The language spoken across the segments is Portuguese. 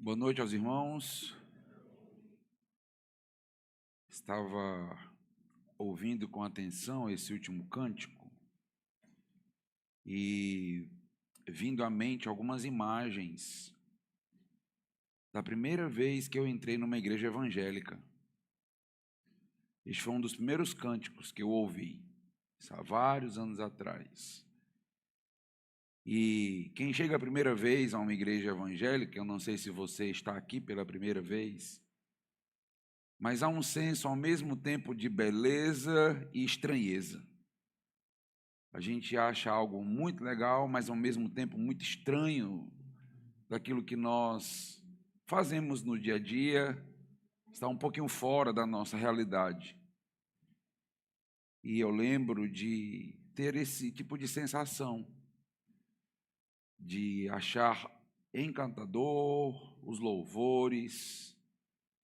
Boa noite aos irmãos. Estava ouvindo com atenção esse último cântico e vindo à mente algumas imagens da primeira vez que eu entrei numa igreja evangélica. Este foi um dos primeiros cânticos que eu ouvi, há vários anos atrás. E quem chega a primeira vez a uma igreja evangélica, eu não sei se você está aqui pela primeira vez, mas há um senso ao mesmo tempo de beleza e estranheza. A gente acha algo muito legal, mas ao mesmo tempo muito estranho daquilo que nós fazemos no dia a dia, está um pouquinho fora da nossa realidade. E eu lembro de ter esse tipo de sensação, de achar encantador os louvores.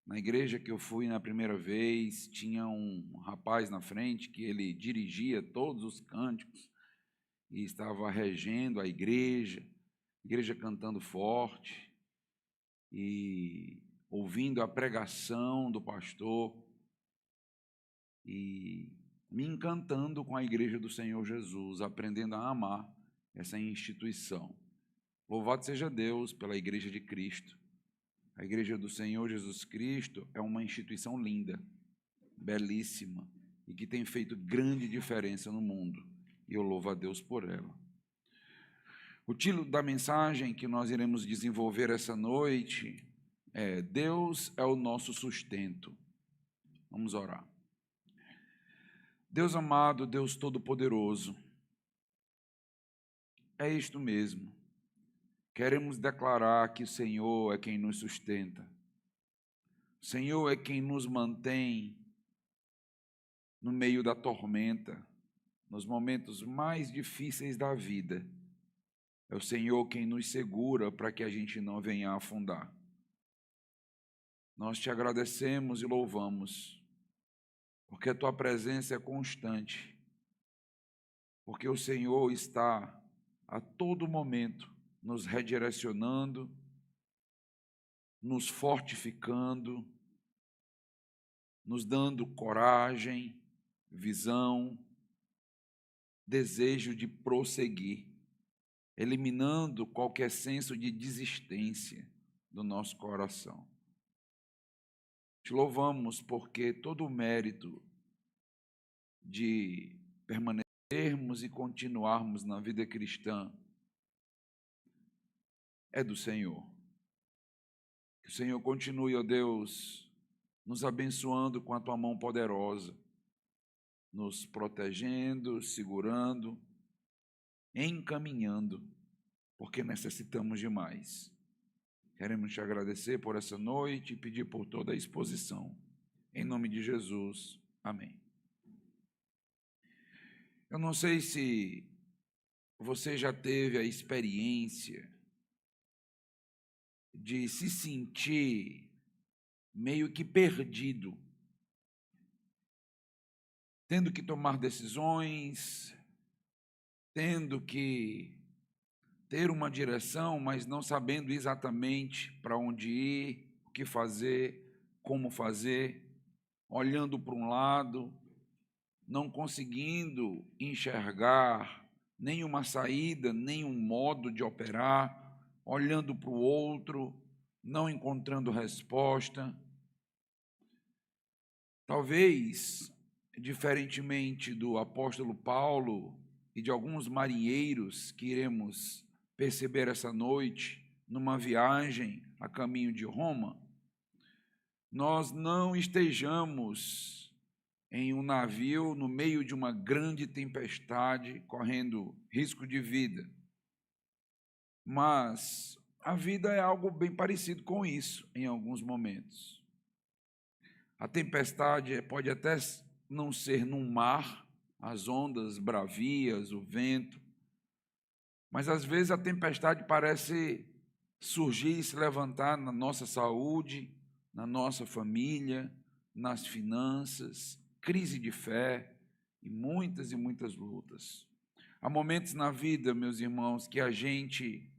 Na igreja que eu fui na primeira vez, tinha um rapaz na frente que ele dirigia todos os cânticos e estava regendo a igreja cantando forte e ouvindo a pregação do pastor e me encantando com a igreja do Senhor Jesus, aprendendo a amar essa instituição. Louvado seja Deus pela igreja de Cristo. A igreja do Senhor Jesus Cristo é uma instituição linda, belíssima e que tem feito grande diferença no mundo. E eu louvo a Deus por ela. O título da mensagem que nós iremos desenvolver essa noite é: Deus é o nosso sustento. Vamos orar. Deus amado, Deus todo-poderoso, é isto mesmo. Queremos declarar que o Senhor é quem nos sustenta. O Senhor é quem nos mantém no meio da tormenta, nos momentos mais difíceis da vida. É o Senhor quem nos segura para que a gente não venha a afundar. Nós te agradecemos e louvamos, porque a tua presença é constante, porque o Senhor está a todo momento nos redirecionando, nos fortificando, nos dando coragem, visão, desejo de prosseguir, eliminando qualquer senso de desistência do nosso coração. Te louvamos porque todo o mérito de permanecermos e continuarmos na vida cristã é do Senhor. Que o Senhor continue, ó Deus, nos abençoando com a tua mão poderosa, nos protegendo, segurando, encaminhando, porque necessitamos de mais. Queremos te agradecer por essa noite e pedir por toda a exposição. Em nome de Jesus, amém. Eu não sei se você já teve a experiência de se sentir meio que perdido, tendo que tomar decisões, tendo que ter uma direção, mas não sabendo exatamente para onde ir, o que fazer, como fazer, olhando para um lado, não conseguindo enxergar nenhuma saída, nenhum modo de operar, olhando para o outro, não encontrando resposta. Talvez, diferentemente do apóstolo Paulo e de alguns marinheiros que iremos perceber essa noite, numa viagem a caminho de Roma, nós não estejamos em um navio no meio de uma grande tempestade, correndo risco de vida. Mas a vida é algo bem parecido com isso em alguns momentos. A tempestade pode até não ser num mar, as ondas bravias, o vento, mas às vezes a tempestade parece surgir e se levantar na nossa saúde, na nossa família, nas finanças, crise de fé e muitas lutas. Há momentos na vida, meus irmãos, que a gente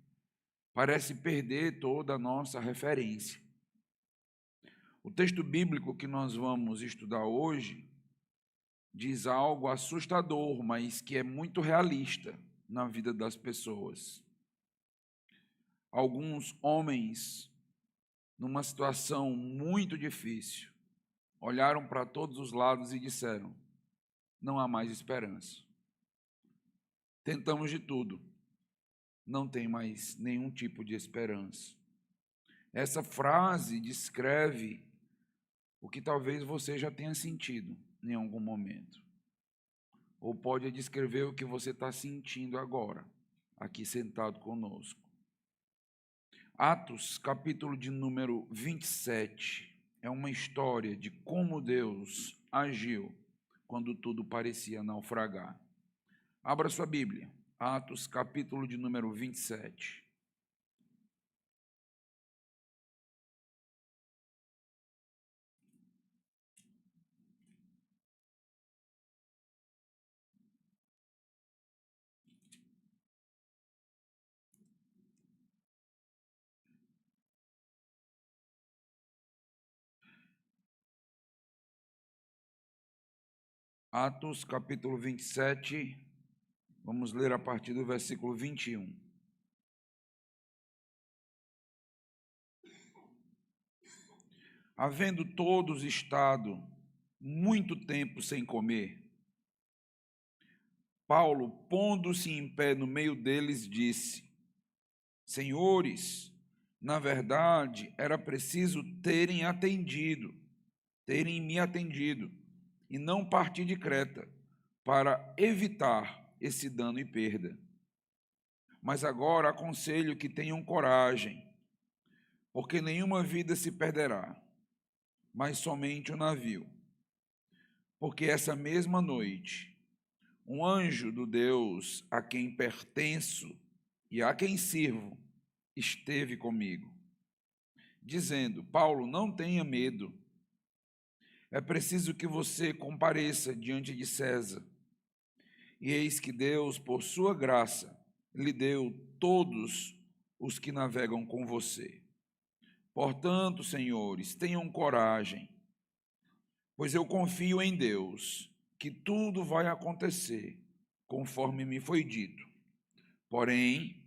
parece perder toda a nossa referência. O texto bíblico que nós vamos estudar hoje diz algo assustador, mas que é muito realista na vida das pessoas. Alguns homens, numa situação muito difícil, olharam para todos os lados e disseram: não há mais esperança. Tentamos de tudo, não tem mais nenhum tipo de esperança. Essa frase descreve o que talvez você já tenha sentido em algum momento. Ou pode descrever o que você está sentindo agora, aqui sentado conosco. Atos, capítulo de número 27, é uma história de como Deus agiu quando tudo parecia naufragar. Abra sua Bíblia, Atos, capítulo de número 27. Atos, capítulo 27, vamos ler a partir do versículo 21. Havendo todos estado muito tempo sem comer, Paulo, pondo-se em pé no meio deles, disse: Senhores, na verdade, era preciso terem me atendido, e não partir de Creta, para evitar esse dano e perda. Mas agora aconselho que tenham coragem, porque nenhuma vida se perderá, mas somente o navio. Porque essa mesma noite, um anjo do Deus a quem pertenço e a quem sirvo esteve comigo, dizendo: Paulo, não tenha medo. É preciso que você compareça diante de César. E eis que Deus, por sua graça, lhe deu todos os que navegam com você. Portanto, senhores, tenham coragem, pois eu confio em Deus, que tudo vai acontecer conforme me foi dito. Porém,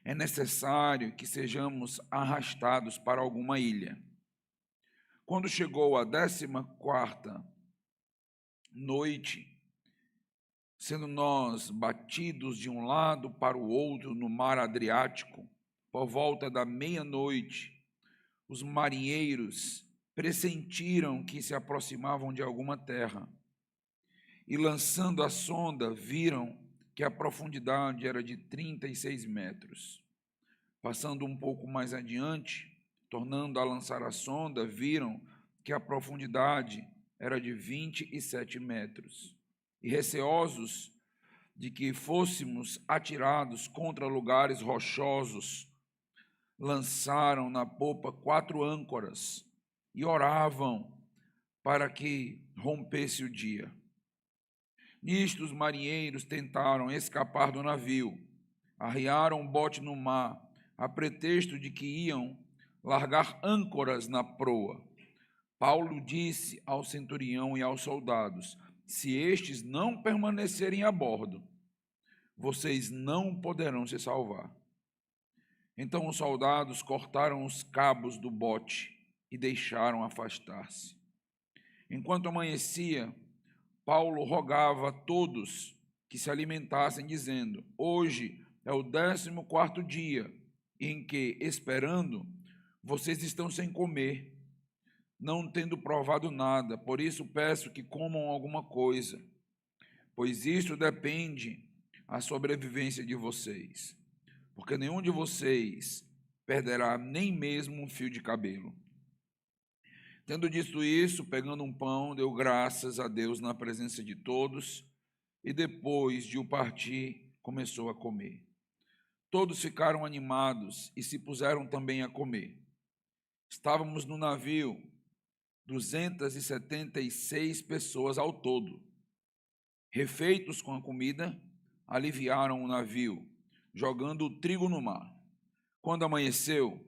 é necessário que sejamos arrastados para alguma ilha. Quando chegou a 14ª noite, sendo nós batidos de um lado para o outro no mar Adriático, por volta da meia-noite, os marinheiros pressentiram que se aproximavam de alguma terra e, lançando a sonda, viram que a profundidade era de 36 metros. Passando um pouco mais adiante, tornando a lançar a sonda, viram que a profundidade era de 27 metros. E receosos de que fôssemos atirados contra lugares rochosos, lançaram na popa 4 âncoras e oravam para que rompesse o dia. Nisto, os marinheiros tentaram escapar do navio, arriaram um bote no mar, a pretexto de que iam largar âncoras na proa. Paulo disse ao centurião e aos soldados: se estes não permanecerem a bordo, vocês não poderão se salvar. Então os soldados cortaram os cabos do bote e deixaram afastar-se. Enquanto amanhecia, Paulo rogava a todos que se alimentassem, dizendo: hoje é o 14º dia em que, esperando, vocês estão sem comer, não tendo provado nada. Por isso peço que comam alguma coisa, pois isto depende da sobrevivência de vocês, porque nenhum de vocês perderá nem mesmo um fio de cabelo. Tendo dito isso, pegando um pão, deu graças a Deus na presença de todos, e depois de o partir, começou a comer. Todos ficaram animados e se puseram também a comer. Estávamos no navio 276 pessoas ao todo. Refeitos com a comida, aliviaram o navio, jogando o trigo no mar. Quando amanheceu,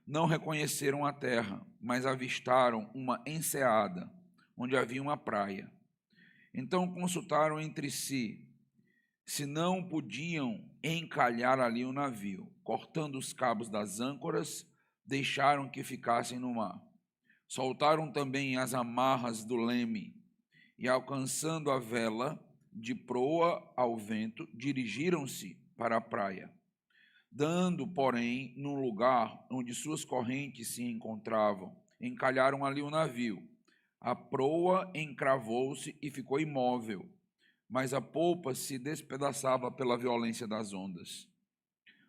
não reconheceram a terra, mas avistaram uma enseada, onde havia uma praia. Então consultaram entre si se não podiam encalhar ali o navio. Cortando os cabos das âncoras, deixaram que ficassem no mar. Soltaram também as amarras do leme e, alcançando a vela de proa ao vento, dirigiram-se para a praia. Dando, porém, num lugar onde suas correntes se encontravam, encalharam ali o navio. A proa encravou-se e ficou imóvel, mas a polpa se despedaçava pela violência das ondas.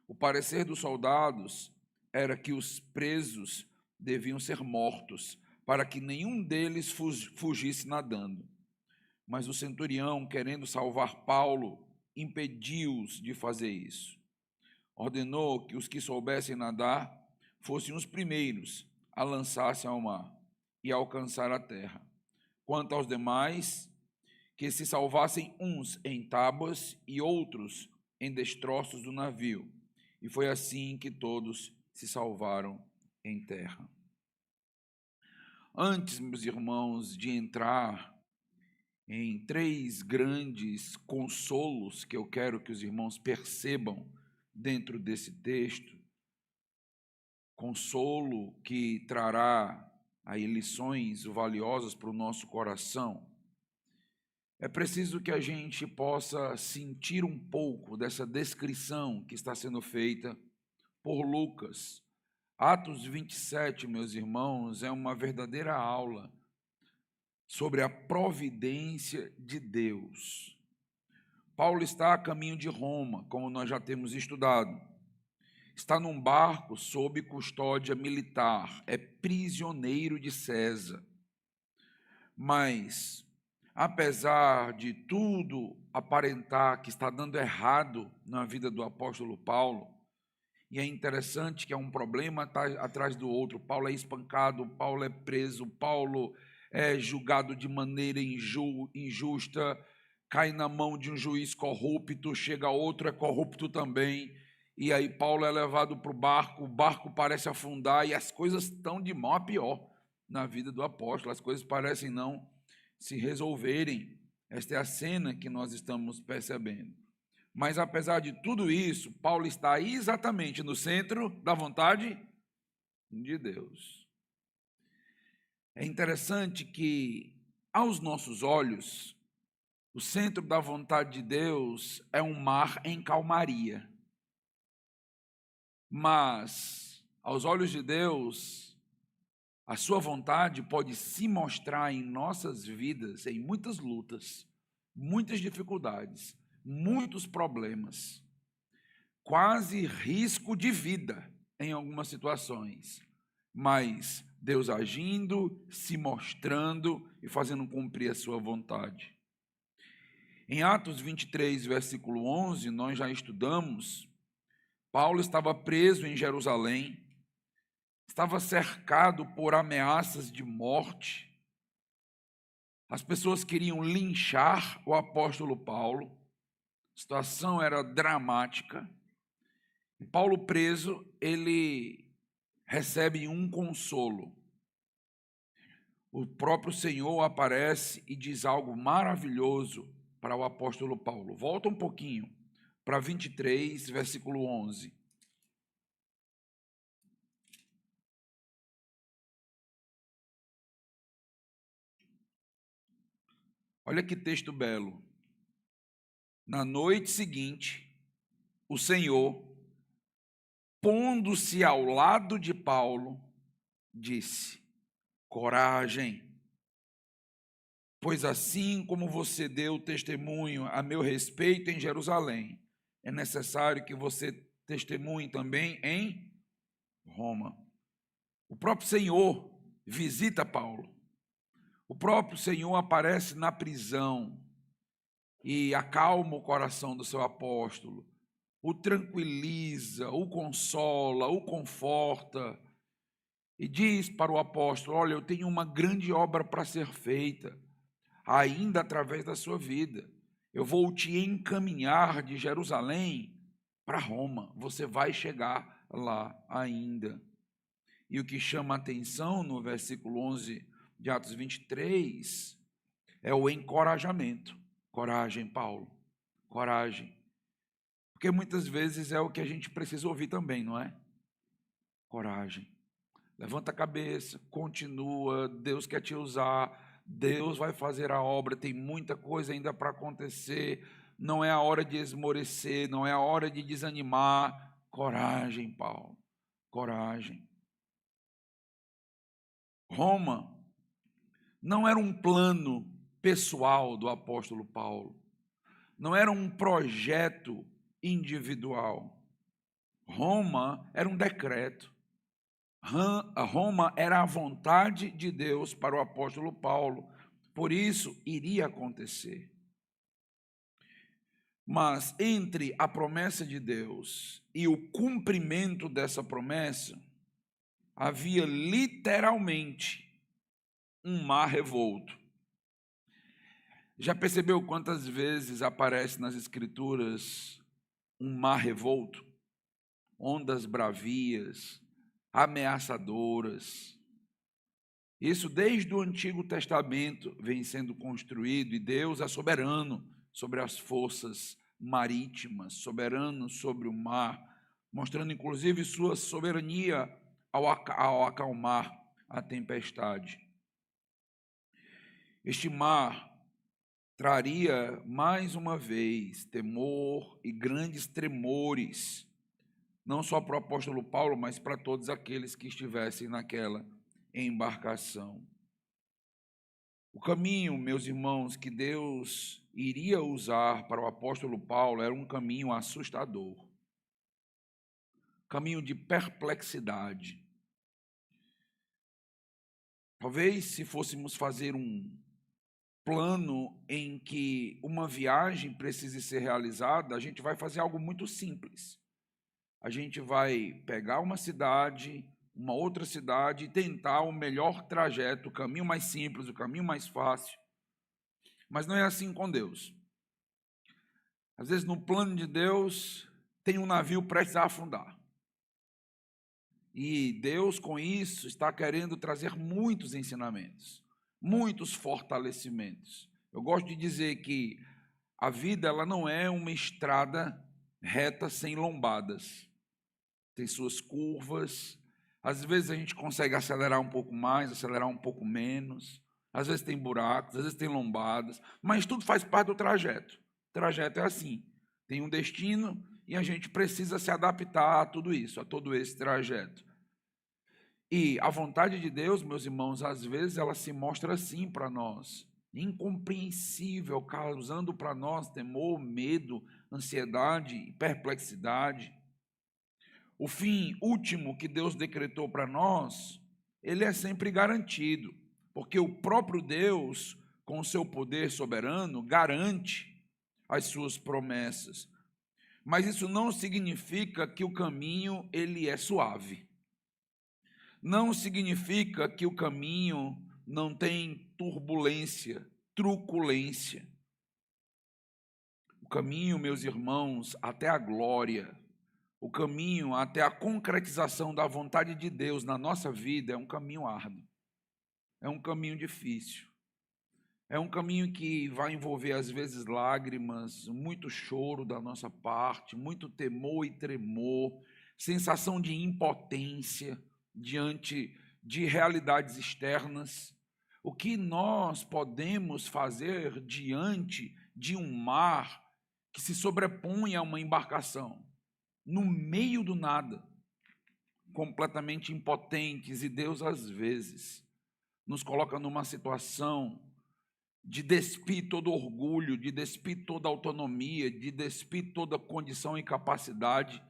O parecer dos soldados era que os presos deviam ser mortos, para que nenhum deles fugisse nadando. Mas o centurião, querendo salvar Paulo, impediu-os de fazer isso. Ordenou que os que soubessem nadar fossem os primeiros a lançar-se ao mar e a alcançar a terra. Quanto aos demais, que se salvassem uns em tábuas e outros em destroços do navio. E foi assim que todos se salvaram em terra. Antes, meus irmãos, de entrar em 3 grandes consolos que eu quero que os irmãos percebam dentro desse texto, consolo que trará aí lições valiosas para o nosso coração, é preciso que a gente possa sentir um pouco dessa descrição que está sendo feita por Lucas. Atos 27, meus irmãos, é uma verdadeira aula sobre a providência de Deus. Paulo está a caminho de Roma, como nós já temos estudado. Está num barco sob custódia militar, é prisioneiro de César. Mas, apesar de tudo aparentar que está dando errado na vida do apóstolo Paulo, e é interessante que é um problema atrás do outro, Paulo é espancado, Paulo é preso, Paulo é julgado de maneira injusta, cai na mão de um juiz corrupto, chega outro, é corrupto também, e aí Paulo é levado para o barco parece afundar, e as coisas estão de mal a pior na vida do apóstolo, as coisas parecem não se resolverem. Esta é a cena que nós estamos percebendo. Mas, apesar de tudo isso, Paulo está exatamente no centro da vontade de Deus. É interessante que, aos nossos olhos, o centro da vontade de Deus é um mar em calmaria. Mas, aos olhos de Deus, a sua vontade pode se mostrar em nossas vidas, em muitas lutas, muitas dificuldades, muitos problemas, quase risco de vida em algumas situações, mas Deus agindo, se mostrando e fazendo cumprir a sua vontade. Em Atos 23, versículo 11, nós já estudamos, Paulo estava preso em Jerusalém, estava cercado por ameaças de morte. As pessoas queriam linchar o apóstolo Paulo, a situação era dramática. E Paulo preso, ele recebe um consolo. O próprio Senhor aparece e diz algo maravilhoso para o apóstolo Paulo. Volta um pouquinho para 23, versículo 11. Olha que texto belo. Na noite seguinte, o Senhor, pondo-se ao lado de Paulo, disse: coragem, pois assim como você deu testemunho a meu respeito em Jerusalém, é necessário que você testemunhe também em Roma. O próprio Senhor visita Paulo. O próprio Senhor aparece na prisão e acalma o coração do seu apóstolo, o tranquiliza, o consola, o conforta e diz para o apóstolo: olha, eu tenho uma grande obra para ser feita, ainda através da sua vida. Eu vou te encaminhar de Jerusalém para Roma, você vai chegar lá ainda. E o que chama a atenção no versículo 11 de Atos 23 é o encorajamento. Coragem, Paulo, coragem. Porque muitas vezes é o que a gente precisa ouvir também, não é? Coragem. Levanta a cabeça, continua, Deus quer te usar, Deus vai fazer a obra, tem muita coisa ainda para acontecer, não é a hora de esmorecer, não é a hora de desanimar. Coragem, Paulo, coragem. Roma não era um plano pessoal do apóstolo Paulo, não era um projeto individual. Roma era um decreto. Roma era a vontade de Deus para o apóstolo Paulo, por isso iria acontecer. Mas entre a promessa de Deus e o cumprimento dessa promessa, havia literalmente um mar revolto. Já percebeu quantas vezes aparece nas Escrituras um mar revolto? Ondas bravias, ameaçadoras. Isso desde o Antigo Testamento vem sendo construído, e Deus é soberano sobre as forças marítimas, soberano sobre o mar, mostrando inclusive sua soberania ao acalmar a tempestade. Este mar traria mais uma vez temor e grandes tremores, não só para o apóstolo Paulo, mas para todos aqueles que estivessem naquela embarcação. O caminho, meus irmãos, que Deus iria usar para o apóstolo Paulo era um caminho assustador, caminho de perplexidade. Talvez se fôssemos fazer um plano em que uma viagem precise ser realizada, a gente vai fazer algo muito simples. A gente vai pegar uma cidade, uma outra cidade e tentar o melhor trajeto, o caminho mais simples, o caminho mais fácil. Mas não é assim com Deus. Às vezes, no plano de Deus, tem um navio prestes a afundar. E Deus, com isso, está querendo trazer muitos ensinamentos, muitos fortalecimentos. Eu gosto de dizer que a vida ela não é uma estrada reta sem lombadas. Tem suas curvas, às vezes a gente consegue acelerar um pouco mais, acelerar um pouco menos, às vezes tem buracos, às vezes tem lombadas, mas tudo faz parte do trajeto. O trajeto é assim, tem um destino e a gente precisa se adaptar a tudo isso, a todo esse trajeto. E a vontade de Deus, meus irmãos, às vezes ela se mostra assim para nós, incompreensível, causando para nós temor, medo, ansiedade e perplexidade. O fim último que Deus decretou para nós, ele é sempre garantido, porque o próprio Deus, com o seu poder soberano, garante as suas promessas. Mas isso não significa que o caminho ele é suave. Não significa que o caminho não tem turbulência, truculência. O caminho, meus irmãos, até a glória, o caminho até a concretização da vontade de Deus na nossa vida é um caminho árduo, é um caminho difícil, é um caminho que vai envolver às vezes lágrimas, muito choro da nossa parte, muito temor e tremor, sensação de impotência diante de realidades externas. O que nós podemos fazer diante de um mar que se sobrepõe a uma embarcação? No meio do nada, completamente impotentes, e Deus, às vezes, nos coloca numa situação de despir todo orgulho, de despir toda autonomia, de despir toda condição e capacidade,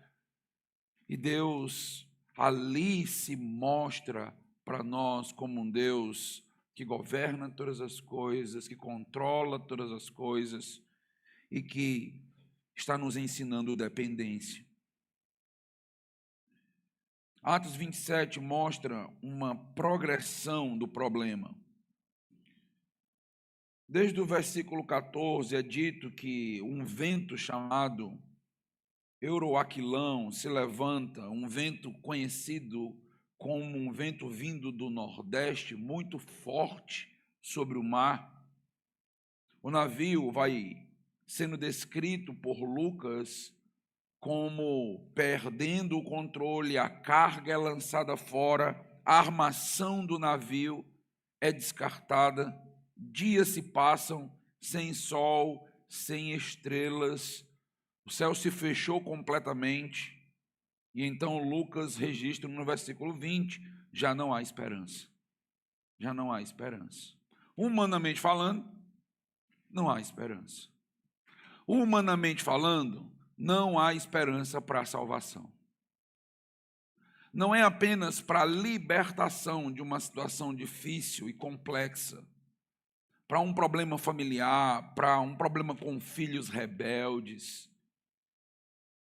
e Deus ali se mostra para nós como um Deus que governa todas as coisas, que controla todas as coisas e que está nos ensinando dependência. Atos 27 mostra uma progressão do problema. Desde o versículo 14 é dito que um vento chamado Euroaquilão se levanta, um vento conhecido como um vento vindo do nordeste, muito forte sobre o mar. O navio vai sendo descrito por Lucas como perdendo o controle, a carga é lançada fora, a armação do navio é descartada, dias se passam sem sol, sem estrelas, o céu se fechou completamente, e então Lucas registra no versículo 20, já não há esperança. Já não há esperança. Humanamente falando, não há esperança. Humanamente falando, não há esperança para a salvação. Não é apenas para a libertação de uma situação difícil e complexa, para um problema familiar, para um problema com filhos rebeldes,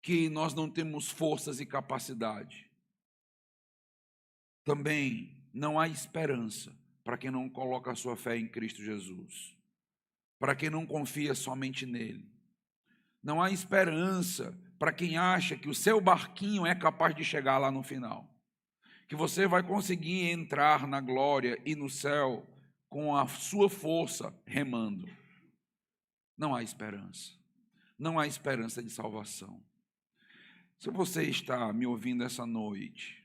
que nós não temos forças e capacidade. Também não há esperança para quem não coloca a sua fé em Cristo Jesus, para quem não confia somente nele. Não há esperança para quem acha que o seu barquinho é capaz de chegar lá no final, que você vai conseguir entrar na glória e no céu com a sua força remando. Não há esperança. Não há esperança de salvação. Se você está me ouvindo essa noite,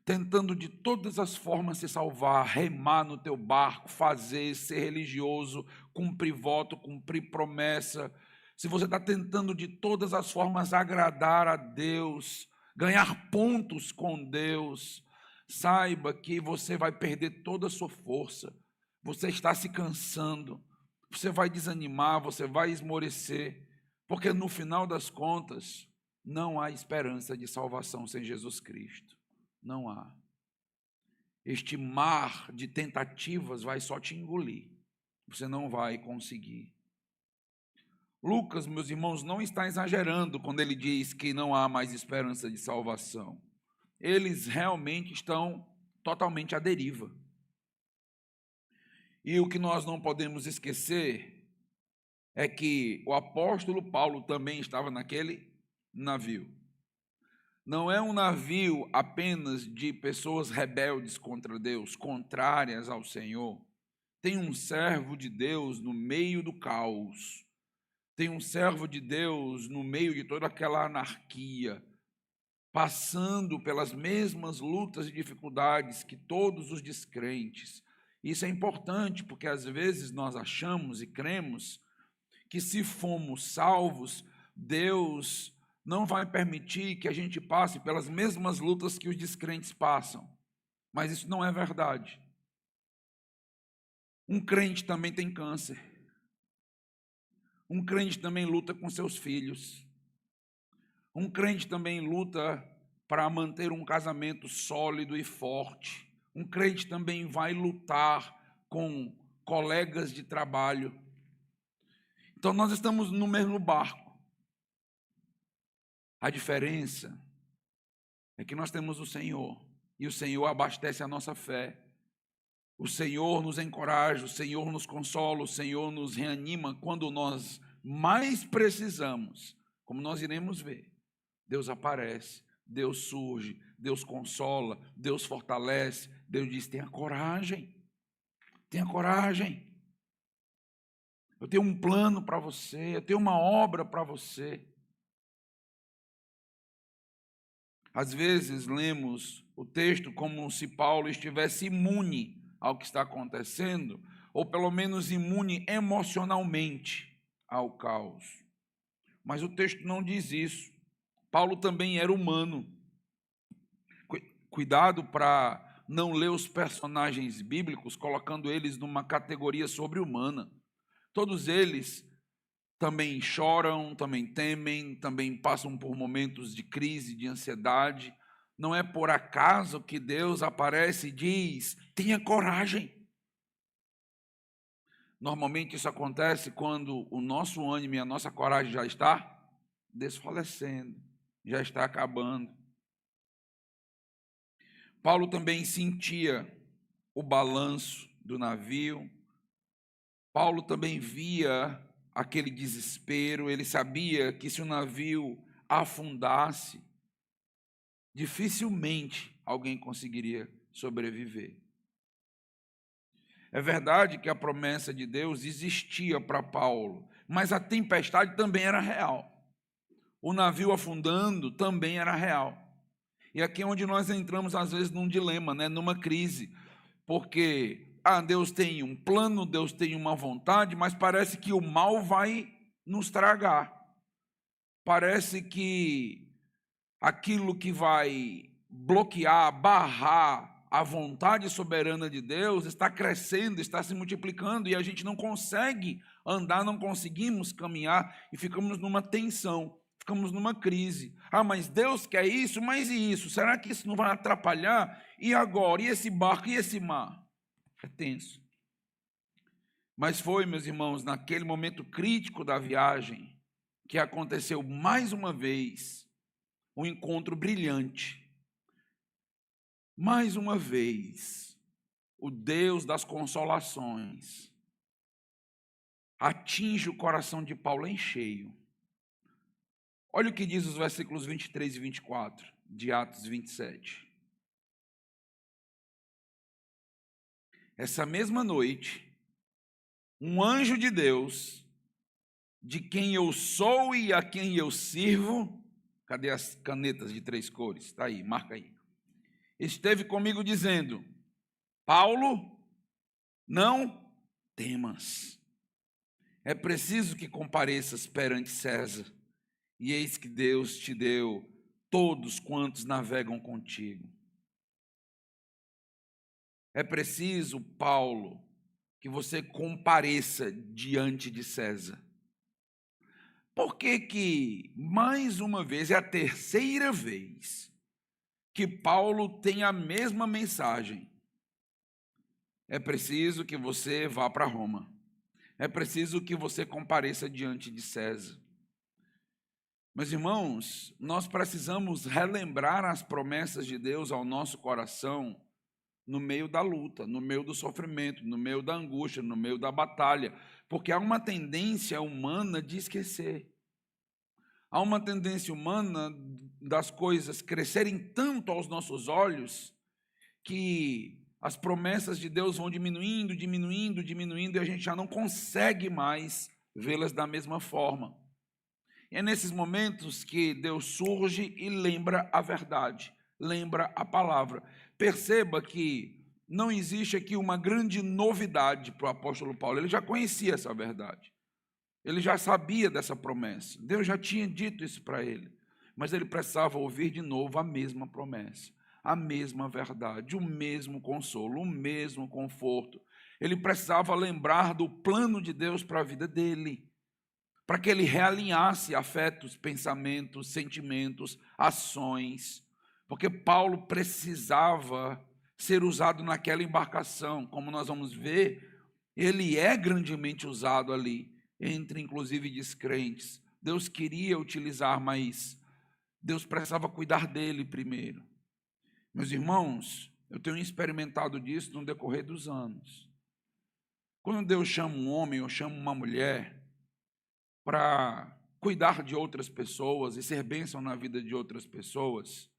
tentando de todas as formas se salvar, remar no teu barco, fazer, ser religioso, cumprir voto, cumprir promessa, se você está tentando de todas as formas agradar a Deus, ganhar pontos com Deus, saiba que você vai perder toda a sua força, você está se cansando, você vai desanimar, você vai esmorecer, porque no final das contas, não há esperança de salvação sem Jesus Cristo. Não há. Este mar de tentativas vai só te engolir. Você não vai conseguir. Lucas, meus irmãos, não está exagerando quando ele diz que não há mais esperança de salvação. Eles realmente estão totalmente à deriva. E o que nós não podemos esquecer é que o apóstolo Paulo também estava naquele navio. Não é um navio apenas de pessoas rebeldes contra Deus, contrárias ao Senhor. Tem um servo de Deus no meio do caos. Tem um servo de Deus no meio de toda aquela anarquia, passando pelas mesmas lutas e dificuldades que todos os descrentes. Isso é importante, porque às vezes nós achamos e cremos que se fomos salvos, Deus não vai permitir que a gente passe pelas mesmas lutas que os descrentes passam. Mas isso não é verdade. Um crente também tem câncer. Um crente também luta com seus filhos. Um crente também luta para manter um casamento sólido e forte. Um crente também vai lutar com colegas de trabalho. Então nós estamos no mesmo barco. A diferença é que nós temos o Senhor, e o Senhor abastece a nossa fé. O Senhor nos encoraja, o Senhor nos consola, o Senhor nos reanima quando nós mais precisamos, como nós iremos ver. Deus aparece, Deus surge, Deus consola, Deus fortalece, Deus diz: tenha coragem, tenha coragem. Eu tenho um plano para você, eu tenho uma obra para você. Às vezes lemos o texto como se Paulo estivesse imune ao que está acontecendo, ou pelo menos imune emocionalmente ao caos. Mas o texto não diz isso. Paulo também era humano. Cuidado para não ler os personagens bíblicos colocando eles numa categoria sobre-humana. Todos eles também choram, também temem, também passam por momentos de crise, de ansiedade. Não é por acaso que Deus aparece e diz: tenha coragem. Normalmente isso acontece quando o nosso ânimo e a nossa coragem já está desfalecendo, já está acabando. Paulo também sentia o balanço do navio. Paulo também via aquele desespero. Ele sabia que se o navio afundasse, dificilmente alguém conseguiria sobreviver. É verdade que a promessa de Deus existia para Paulo, mas a tempestade também era real. O navio afundando também era real. E aqui é onde nós entramos, às vezes, num dilema, né? Numa crise. Porque Deus tem um plano, Deus tem uma vontade, mas parece que o mal vai nos tragar. Parece que aquilo que vai bloquear, barrar a vontade soberana de Deus está crescendo, está se multiplicando e a gente não consegue andar, não conseguimos caminhar e ficamos numa tensão, ficamos numa crise. Mas Deus quer isso, mas e isso? Será que isso não vai atrapalhar? E agora? E esse barco? E esse mar? É tenso. Mas foi, meus irmãos, naquele momento crítico da viagem que aconteceu mais uma vez um encontro brilhante. Mais uma vez, o Deus das consolações atinge o coração de Paulo em cheio. Olha o que diz os versículos 23 e 24 de Atos 27. Essa mesma noite, um anjo de Deus, de quem eu sou e a quem eu sirvo, cadê as canetas de 3 cores? Está aí, marca aí. Esteve comigo dizendo: Paulo, não temas. É preciso que compareças perante César, e eis que Deus te deu todos quantos navegam contigo. É preciso, Paulo, que você compareça diante de César. Por que mais uma vez, é a terceira vez, que Paulo tem a mesma mensagem? É preciso que você vá para Roma. É preciso que você compareça diante de César. Meus irmãos, nós precisamos relembrar as promessas de Deus ao nosso coração no meio da luta, no meio do sofrimento, no meio da angústia, no meio da batalha, porque há uma tendência humana de esquecer. Há uma tendência humana das coisas crescerem tanto aos nossos olhos que as promessas de Deus vão diminuindo, diminuindo, diminuindo, e a gente já não consegue mais vê-las da mesma forma. E é nesses momentos que Deus surge e lembra a verdade, lembra a palavra. Perceba que não existe aqui uma grande novidade para o apóstolo Paulo, ele já conhecia essa verdade. Ele já sabia dessa promessa, Deus já tinha dito isso para ele, mas ele precisava ouvir de novo a mesma promessa, a mesma verdade, o mesmo consolo, o mesmo conforto. Ele precisava lembrar do plano de Deus para a vida dele, para que ele realinhasse afetos, pensamentos, sentimentos, ações, porque Paulo precisava ser usado naquela embarcação, como nós vamos ver, ele é grandemente usado ali, entre inclusive descrentes. Deus queria utilizar, mas Deus precisava cuidar dele primeiro. Meus irmãos, eu tenho experimentado disso no decorrer dos anos. Quando Deus chama um homem ou chama uma mulher para cuidar de outras pessoas e ser bênção na vida de outras pessoas,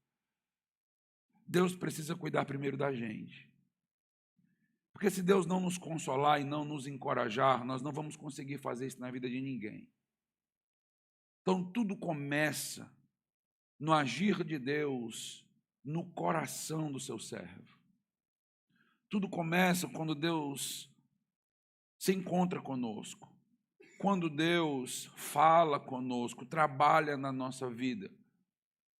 Deus precisa cuidar primeiro da gente. Porque se Deus não nos consolar e não nos encorajar, nós não vamos conseguir fazer isso na vida de ninguém. Então, tudo começa no agir de Deus no coração do seu servo. Tudo começa quando Deus se encontra conosco, quando Deus fala conosco, trabalha na nossa vida.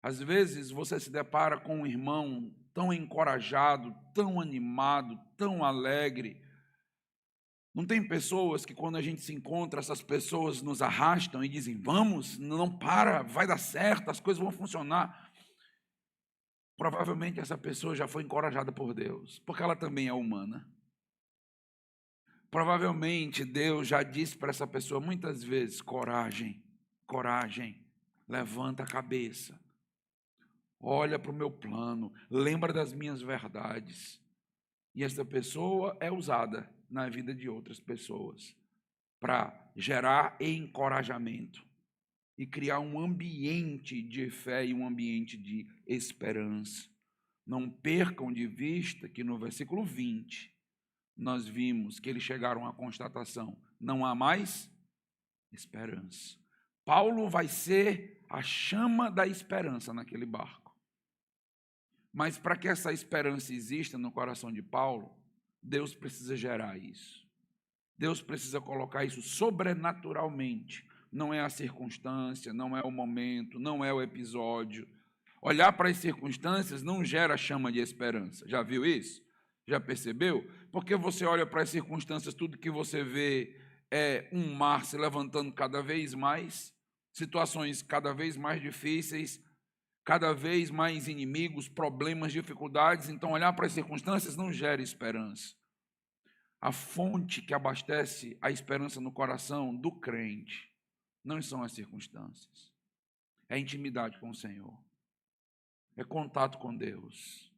Às vezes você se depara com um irmão tão encorajado, tão animado, tão alegre. Não tem pessoas que quando a gente se encontra, essas pessoas nos arrastam e dizem: vamos, não para, vai dar certo, as coisas vão funcionar. Provavelmente essa pessoa já foi encorajada por Deus, porque ela também é humana. Provavelmente Deus já disse para essa pessoa muitas vezes: coragem, coragem, levanta a cabeça, olha para o meu plano, lembra das minhas verdades. E essa pessoa é usada na vida de outras pessoas para gerar encorajamento. e criar um ambiente de fé e um ambiente de esperança. Não percam de vista que no versículo 20, nós vimos que eles chegaram à constatação: não há mais esperança. Paulo vai ser a chama da esperança naquele barco. Mas para que essa esperança exista no coração de Paulo, Deus precisa gerar isso. Deus precisa colocar isso sobrenaturalmente. Não é a circunstância, não é o momento, não é o episódio. Olhar para as circunstâncias não gera chama de esperança. Já viu isso? Já percebeu? Porque você olha para as circunstâncias, tudo que você vê é um mar se levantando cada vez mais, situações cada vez mais difíceis, cada vez mais inimigos, problemas, dificuldades. Então, olhar para as circunstâncias não gera esperança. A fonte que abastece a esperança no coração do crente não são as circunstâncias. É intimidade com o Senhor. É contato com Deus.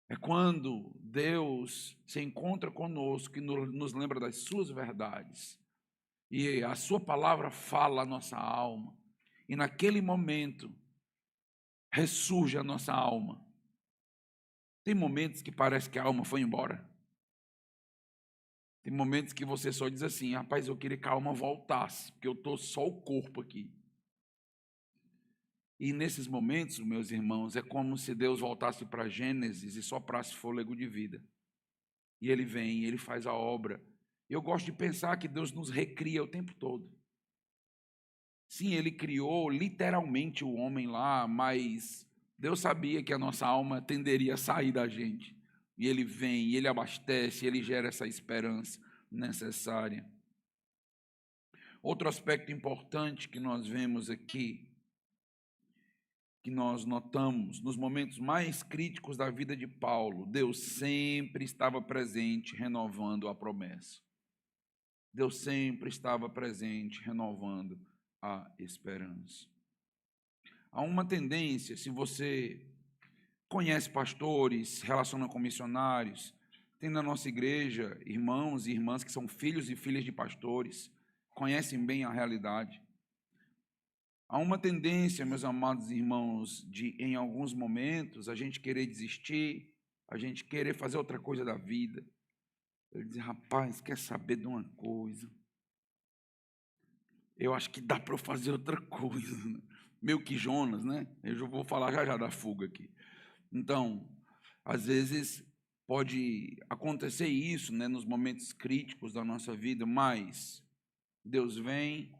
É quando Deus se encontra conosco e nos lembra das suas verdades. E a sua palavra fala a nossa alma. E naquele momento ressurge a nossa alma. Tem momentos que parece que a alma foi embora. Tem momentos que você só diz assim: rapaz, eu queria que a alma voltasse, porque eu estou só o corpo aqui. E nesses momentos, meus irmãos, é como se Deus voltasse para Gênesis e soprasse fôlego de vida. E Ele vem, Ele faz a obra. Eu gosto de pensar que Deus nos recria o tempo todo. Sim, Ele criou literalmente o homem lá, mas Deus sabia que a nossa alma tenderia a sair da gente. E Ele vem, Ele abastece, Ele gera essa esperança necessária. Outro aspecto importante que nós vemos aqui, que nós notamos nos momentos mais críticos da vida de Paulo, Deus sempre estava presente, renovando a promessa. Deus sempre estava presente, renovando a esperança. Há uma tendência, se você conhece pastores, relaciona com missionários, tem na nossa igreja irmãos e irmãs que são filhos e filhas de pastores, conhecem bem a realidade. Há uma tendência, meus amados irmãos, de em alguns momentos a gente querer desistir, a gente querer fazer outra coisa da vida. Ele diz: rapaz, quer saber de uma coisa? Eu acho que dá para eu fazer outra coisa. Meio que Jonas, né? Eu já vou falar já da fuga aqui. Então, às vezes pode acontecer isso, né, nos momentos críticos da nossa vida, mas Deus vem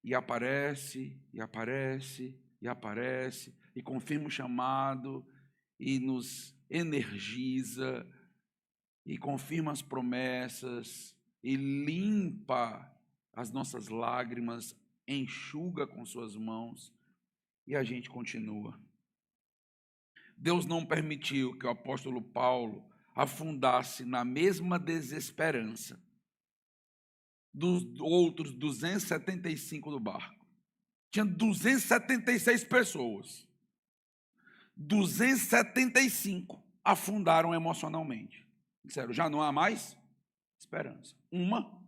e aparece, e aparece, e aparece, e confirma o chamado, e nos energiza, e confirma as promessas, e limpa as nossas lágrimas, enxuga com suas mãos, e a gente continua. Deus não permitiu que o apóstolo Paulo afundasse na mesma desesperança dos outros 275 do barco. Tinha 276 pessoas. 275 afundaram emocionalmente. Disseram: já não há mais esperança. Uma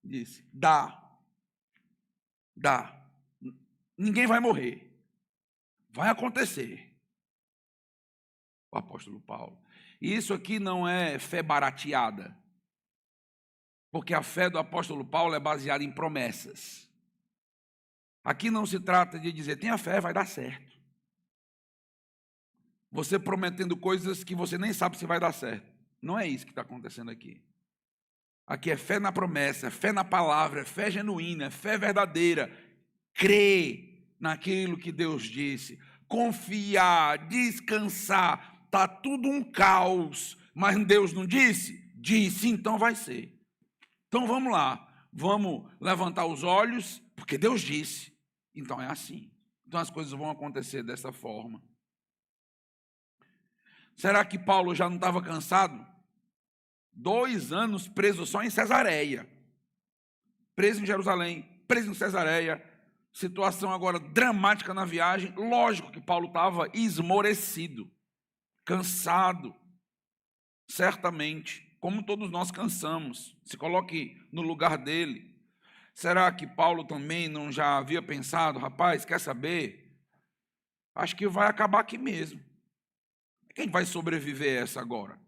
disse: dá. Ninguém vai morrer. Vai acontecer. O apóstolo Paulo. E isso aqui não é fé barateada. Porque a fé do apóstolo Paulo é baseada em promessas. Aqui não se trata de dizer: tenha fé, vai dar certo. Você prometendo coisas que você nem sabe se vai dar certo. Não é isso que está acontecendo aqui. Aqui é fé na promessa, fé na palavra, fé genuína, fé verdadeira. Crer naquilo que Deus disse. Confiar, descansar. Está tudo um caos. Mas Deus não disse? Disse, então vai ser. Então vamos lá, vamos levantar os olhos, porque Deus disse. Então é assim. Então as coisas vão acontecer dessa forma. Será que Paulo já não estava cansado? 2 anos preso só em Cesareia. Preso em Jerusalém, preso em Cesareia. Situação agora dramática na viagem. Lógico que Paulo estava esmorecido, cansado, certamente. Como todos nós cansamos, se coloque no lugar dele. Será que Paulo também não já havia pensado, rapaz, quer saber? Acho que vai acabar aqui mesmo. Quem vai sobreviver a essa agora?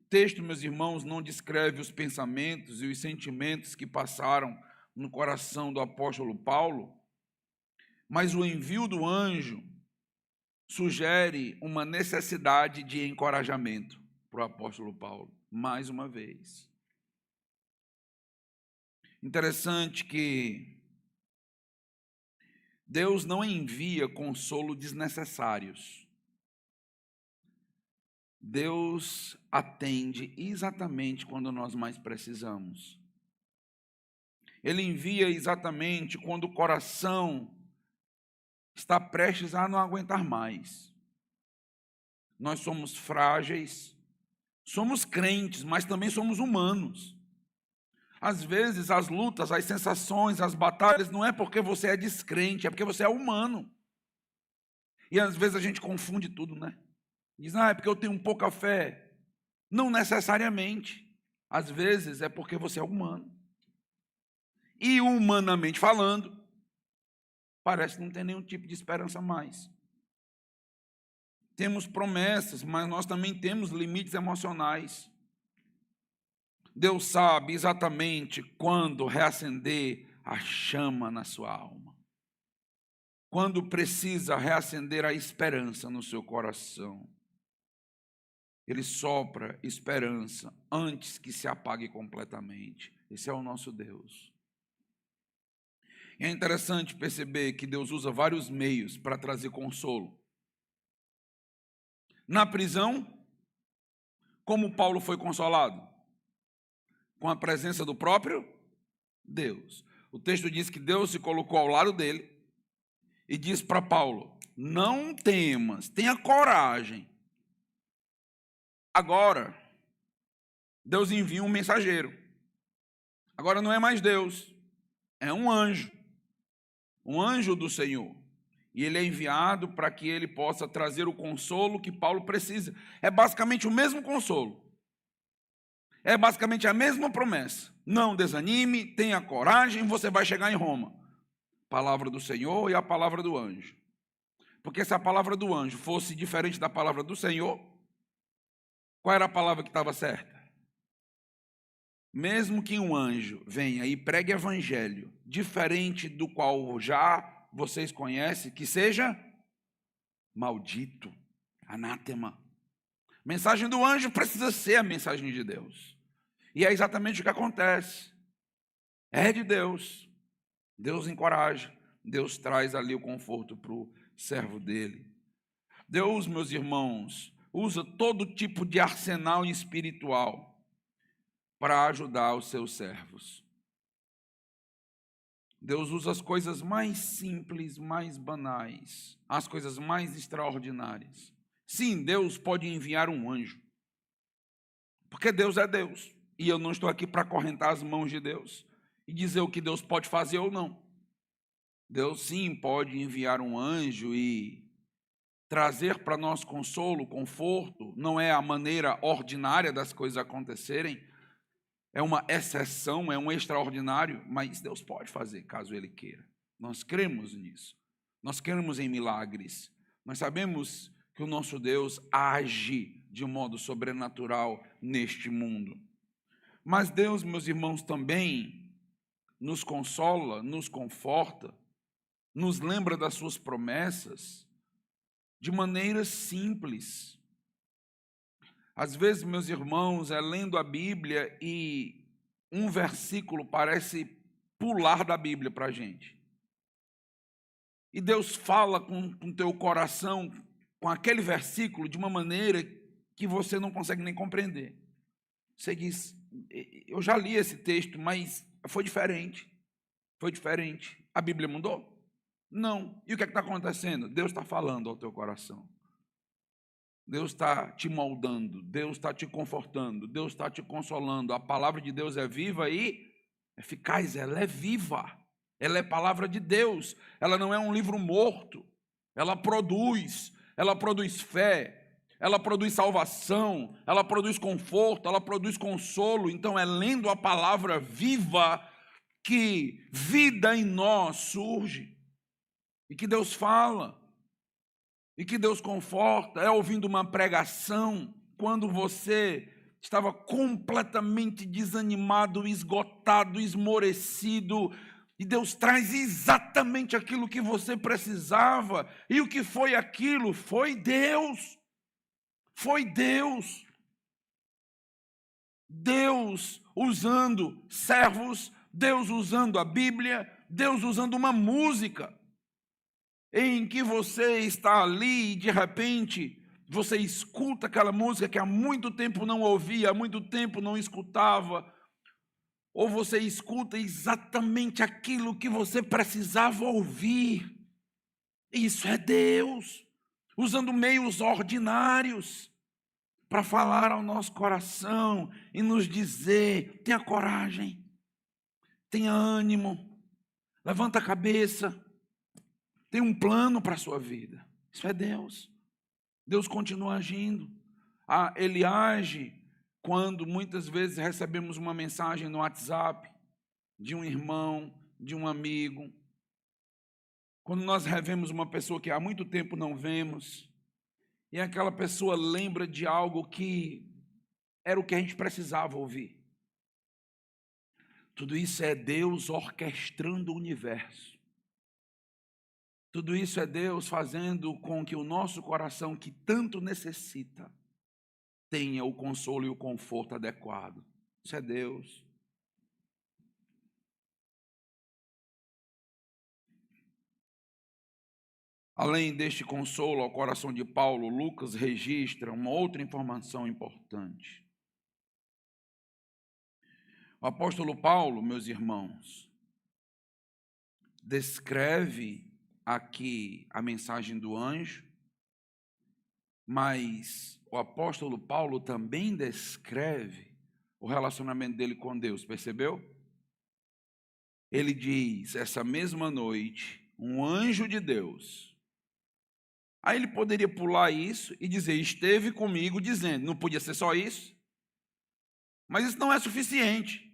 O texto, meus irmãos, não descreve os pensamentos e os sentimentos que passaram no coração do apóstolo Paulo, mas o envio do anjo sugere uma necessidade de encorajamento para o apóstolo Paulo, mais uma vez. Interessante que Deus não envia consolo desnecessários. Deus atende exatamente quando nós mais precisamos. Ele envia exatamente quando o coração está prestes a não aguentar mais. Nós somos frágeis, somos crentes, mas também somos humanos. Às vezes as lutas, as sensações, as batalhas, não é porque você é descrente, é porque você é humano. E às vezes a gente confunde tudo, né? Diz, é porque eu tenho pouca fé. Não necessariamente. Às vezes é porque você é humano. E humanamente falando, parece não ter nenhum tipo de esperança mais. Temos promessas, mas nós também temos limites emocionais. Deus sabe exatamente quando reacender a chama na sua alma. Quando precisa reacender a esperança no seu coração. Ele sopra esperança antes que se apague completamente. Esse é o nosso Deus. E é interessante perceber que Deus usa vários meios para trazer consolo. Na prisão, como Paulo foi consolado? Com a presença do próprio Deus. O texto diz que Deus se colocou ao lado dele e diz para Paulo, não temas, tenha coragem. Agora, Deus envia um mensageiro. Agora não é mais Deus, é um anjo do Senhor. E ele é enviado para que ele possa trazer o consolo que Paulo precisa. É basicamente o mesmo consolo. É basicamente a mesma promessa. Não desanime, tenha coragem, você vai chegar em Roma. Palavra do Senhor e a palavra do anjo. Porque se a palavra do anjo fosse diferente da palavra do Senhor, qual era a palavra que estava certa? Mesmo que um anjo venha e pregue evangelho, diferente do qual já vocês conhecem, que seja maldito, anátema. Mensagem do anjo precisa ser a mensagem de Deus. E é exatamente o que acontece. É de Deus. Deus encoraja. Deus traz ali o conforto para o servo dele. Deus, meus irmãos, usa todo tipo de arsenal espiritual para ajudar os seus servos. Deus usa as coisas mais simples, mais banais, as coisas mais extraordinárias. Sim, Deus pode enviar um anjo, porque Deus é Deus, e eu não estou aqui para acorrentar as mãos de Deus e dizer o que Deus pode fazer ou não. Deus sim pode enviar um anjo e trazer para nós consolo, conforto, não é a maneira ordinária das coisas acontecerem, é uma exceção, é um extraordinário, mas Deus pode fazer, caso Ele queira. Nós cremos nisso. Nós cremos em milagres. Nós sabemos que o nosso Deus age de modo sobrenatural neste mundo. Mas Deus, meus irmãos, também nos consola, nos conforta, nos lembra das suas promessas de maneira simples. Às vezes, meus irmãos, lendo a Bíblia e um versículo parece pular da Bíblia para a gente. E Deus fala com teu coração, com aquele versículo, de uma maneira que você não consegue nem compreender. Você diz, eu já li esse texto, mas foi diferente. Foi diferente. A Bíblia mudou? Não. E o que é que está acontecendo? Deus está falando ao teu coração. Deus está te moldando, Deus está te confortando, Deus está te consolando. A palavra de Deus é viva e eficaz, ela é viva. Ela é palavra de Deus, ela não é um livro morto. Ela produz fé, ela produz salvação, ela produz conforto, ela produz consolo. Então é lendo a palavra viva que vida em nós surge, e que Deus fala, e que Deus conforta, é ouvindo uma pregação, quando você estava completamente desanimado, esgotado, esmorecido, e Deus traz exatamente aquilo que você precisava. E o que foi aquilo? Foi Deus. Foi Deus. Deus usando servos, Deus usando a Bíblia, Deus usando uma música, em que você está ali e de repente você escuta aquela música que há muito tempo não ouvia, há muito tempo não escutava, ou você escuta exatamente aquilo que você precisava ouvir. Isso é Deus, usando meios ordinários para falar ao nosso coração e nos dizer: tenha coragem, tenha ânimo, levanta a cabeça, tem um plano para a sua vida. Isso é Deus. Deus continua agindo. Ele age quando muitas vezes recebemos uma mensagem no WhatsApp de um irmão, de um amigo, quando nós revemos uma pessoa que há muito tempo não vemos, e aquela pessoa lembra de algo que era o que a gente precisava ouvir. Tudo isso é Deus orquestrando o universo. Tudo isso é Deus fazendo com que o nosso coração, que tanto necessita, tenha o consolo e o conforto adequado. Isso é Deus. Além deste consolo ao coração de Paulo, Lucas registra uma outra informação importante. O apóstolo Paulo, meus irmãos, descreve aqui a mensagem do anjo, mas o apóstolo Paulo também descreve o relacionamento dele com Deus, percebeu? Ele diz: essa mesma noite, um anjo de Deus. Aí ele poderia pular isso e dizer: esteve comigo dizendo. Não podia ser só isso? Mas isso não é suficiente.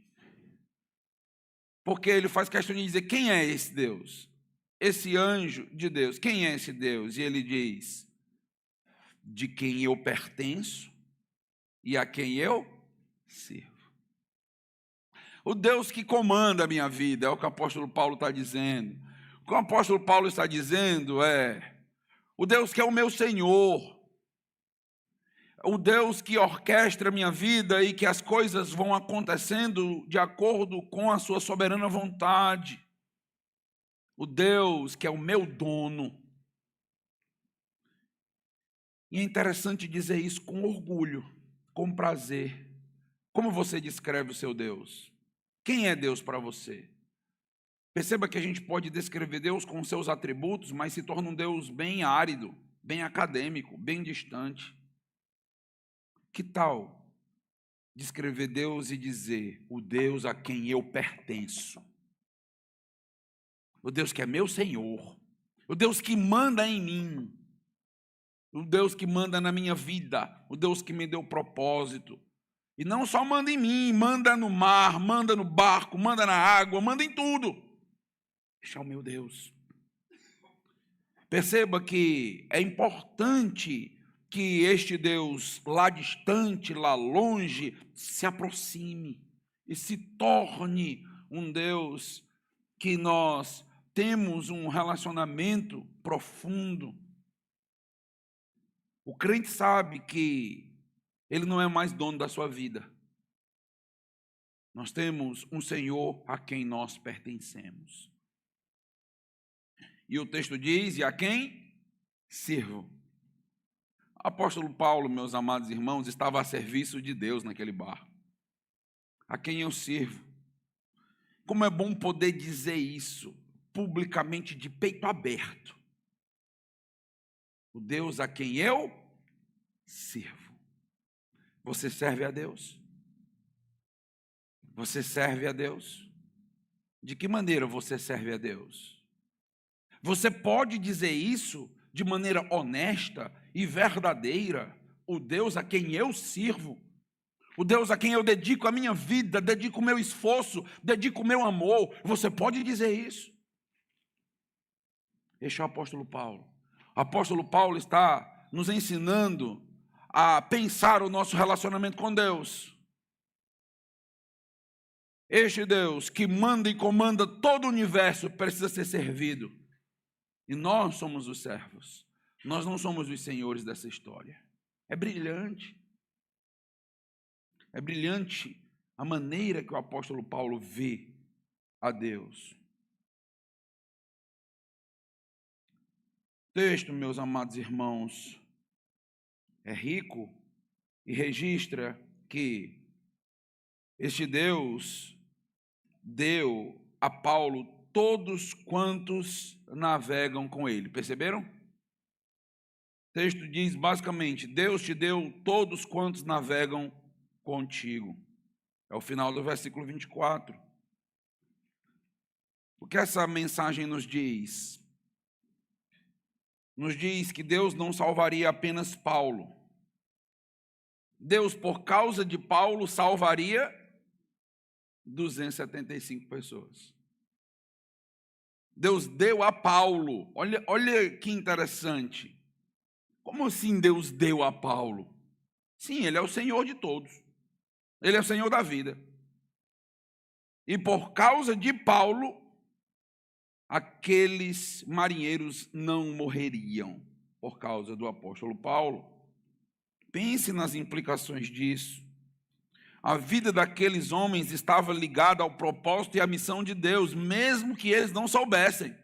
Porque ele faz questão de dizer: quem é esse Deus? Esse anjo de Deus, quem é esse Deus? E ele diz: de quem eu pertenço e a quem eu sirvo. O Deus que comanda a minha vida, é o que o apóstolo Paulo está dizendo. O que o apóstolo Paulo está dizendo é: o Deus que é o meu Senhor, o Deus que orquestra a minha vida e que as coisas vão acontecendo de acordo com a sua soberana vontade. O Deus que é o meu dono. E é interessante dizer isso com orgulho, com prazer. Como você descreve o seu Deus? Quem é Deus para você? Perceba que a gente pode descrever Deus com seus atributos, mas se torna um Deus bem árido, bem acadêmico, bem distante. Que tal descrever Deus e dizer: o Deus a quem eu pertenço, o Deus que é meu Senhor, o Deus que manda em mim, o Deus que manda na minha vida, o Deus que me deu propósito. E não só manda em mim, manda no mar, manda no barco, manda na água, manda em tudo. Este é o meu Deus. Perceba que é importante que este Deus lá distante, lá longe, se aproxime e se torne um Deus que nós temos um relacionamento profundo. O crente sabe que ele não é mais dono da sua vida. Nós temos um Senhor a quem nós pertencemos. E o texto diz: e a quem sirvo. O apóstolo Paulo, meus amados irmãos, estava a serviço de Deus naquele barco. A quem eu sirvo. Como é bom poder dizer isso publicamente, de peito aberto. O Deus a quem eu sirvo. Você serve a Deus? Você serve a Deus? De que maneira você serve a Deus? Você pode dizer isso de maneira honesta e verdadeira: o Deus a quem eu sirvo, o Deus a quem eu dedico a minha vida, dedico o meu esforço, dedico o meu amor. Você pode dizer isso? Este é o apóstolo Paulo. O apóstolo Paulo está nos ensinando a pensar o nosso relacionamento com Deus. Este Deus que manda e comanda todo o universo precisa ser servido. E nós somos os servos. Nós não somos os senhores dessa história. É brilhante. É brilhante a maneira que o apóstolo Paulo vê a Deus. O texto, meus amados irmãos, é rico e registra que este Deus deu a Paulo todos quantos navegam com ele. Perceberam? O texto diz basicamente: Deus te deu todos quantos navegam contigo. É o final do versículo 24. O que essa mensagem nos diz? Nos diz que Deus não salvaria apenas Paulo. Deus, por causa de Paulo, salvaria 275 pessoas. Deus deu a Paulo. Olha que interessante. Como assim Deus deu a Paulo? Sim, ele é o Senhor de todos. Ele é o Senhor da vida. E por causa de Paulo, aqueles marinheiros não morreriam por causa do apóstolo Paulo. Pense nas implicações disso. A vida daqueles homens estava ligada ao propósito e à missão de Deus, mesmo que eles não soubessem.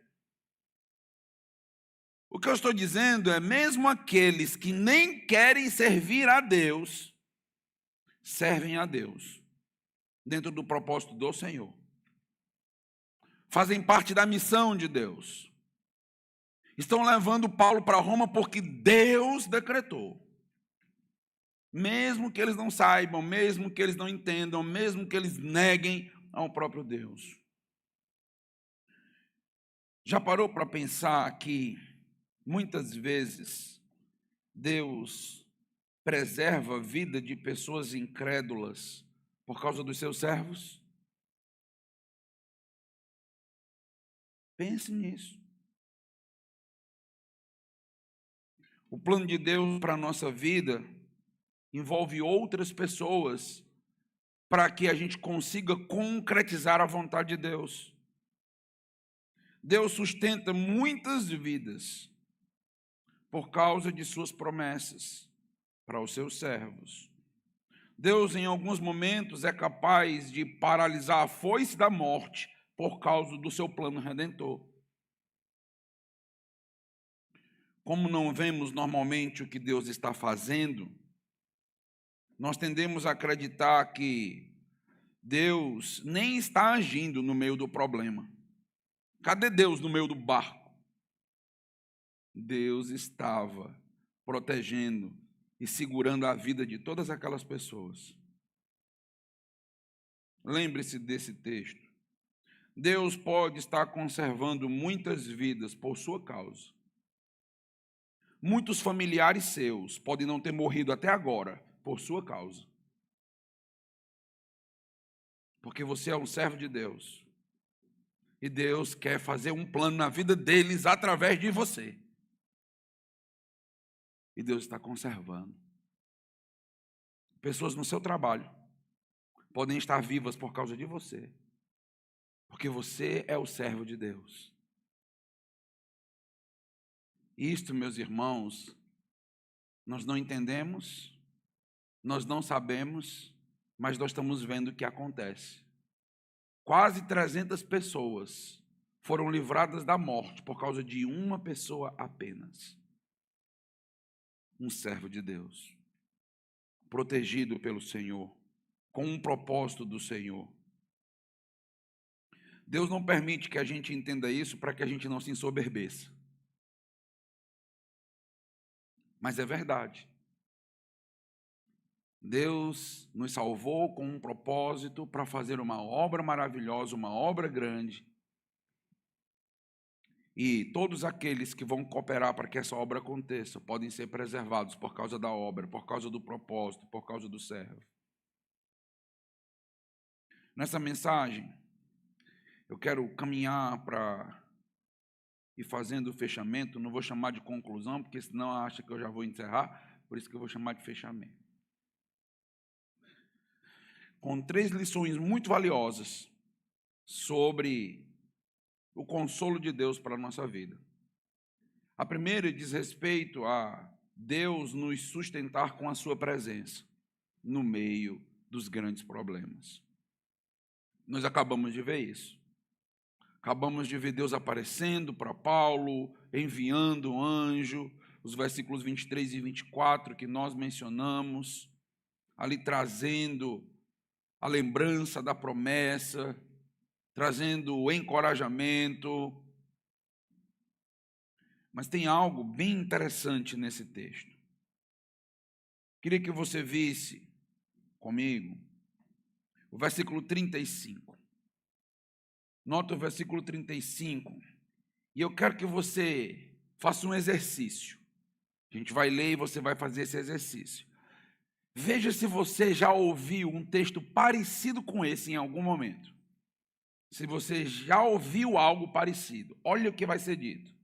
O que eu estou dizendo é, mesmo aqueles que nem querem servir a Deus, servem a Deus, dentro do propósito do Senhor. Fazem parte da missão de Deus. Estão levando Paulo para Roma porque Deus decretou. Mesmo que eles não saibam, mesmo que eles não entendam, mesmo que eles neguem ao próprio Deus. Já parou para pensar que muitas vezes Deus preserva a vida de pessoas incrédulas por causa dos seus servos? Pense nisso. O plano de Deus para a nossa vida envolve outras pessoas para que a gente consiga concretizar a vontade de Deus. Deus sustenta muitas vidas por causa de suas promessas para os seus servos. Deus, em alguns momentos, é capaz de paralisar a foice da morte por causa do seu plano redentor. Como não vemos normalmente o que Deus está fazendo, nós tendemos a acreditar que Deus nem está agindo no meio do problema. Cadê Deus no meio do barco? Deus estava protegendo e segurando a vida de todas aquelas pessoas. Lembre-se desse texto. Deus pode estar conservando muitas vidas por sua causa. Muitos familiares seus podem não ter morrido até agora por sua causa. Porque você é um servo de Deus. E Deus quer fazer um plano na vida deles através de você. E Deus está conservando. Pessoas no seu trabalho podem estar vivas por causa de você. Porque você é o servo de Deus. Isto, meus irmãos, nós não entendemos, nós não sabemos, mas nós estamos vendo o que acontece. Quase 300 pessoas foram livradas da morte por causa de uma pessoa apenas. Um servo de Deus, protegido pelo Senhor, com um propósito do Senhor. Deus não permite que a gente entenda isso para que a gente não se ensoberbeça. Mas é verdade. Deus nos salvou com um propósito para fazer uma obra maravilhosa, uma obra grande. E todos aqueles que vão cooperar para que essa obra aconteça podem ser preservados por causa da obra, por causa do propósito, por causa do servo. Nessa mensagem, eu quero caminhar para ir fazendo o fechamento. Não vou chamar de conclusão, porque senão acha que eu já vou encerrar, por isso que eu vou chamar de fechamento. Com 3 lições muito valiosas sobre o consolo de Deus para a nossa vida. A primeira diz respeito a Deus nos sustentar com a sua presença no meio dos grandes problemas. Nós acabamos de ver isso. Acabamos de ver Deus aparecendo para Paulo, enviando um anjo, os versículos 23 e 24 que nós mencionamos, ali trazendo a lembrança da promessa, trazendo o encorajamento. Mas tem algo bem interessante nesse texto. Queria que você visse comigo o versículo 35. Nota o versículo 35. E eu quero que você faça um exercício. A gente vai ler e você vai fazer esse exercício. Veja se você já ouviu um texto parecido com esse em algum momento. Se você já ouviu algo parecido, olha o que vai ser dito.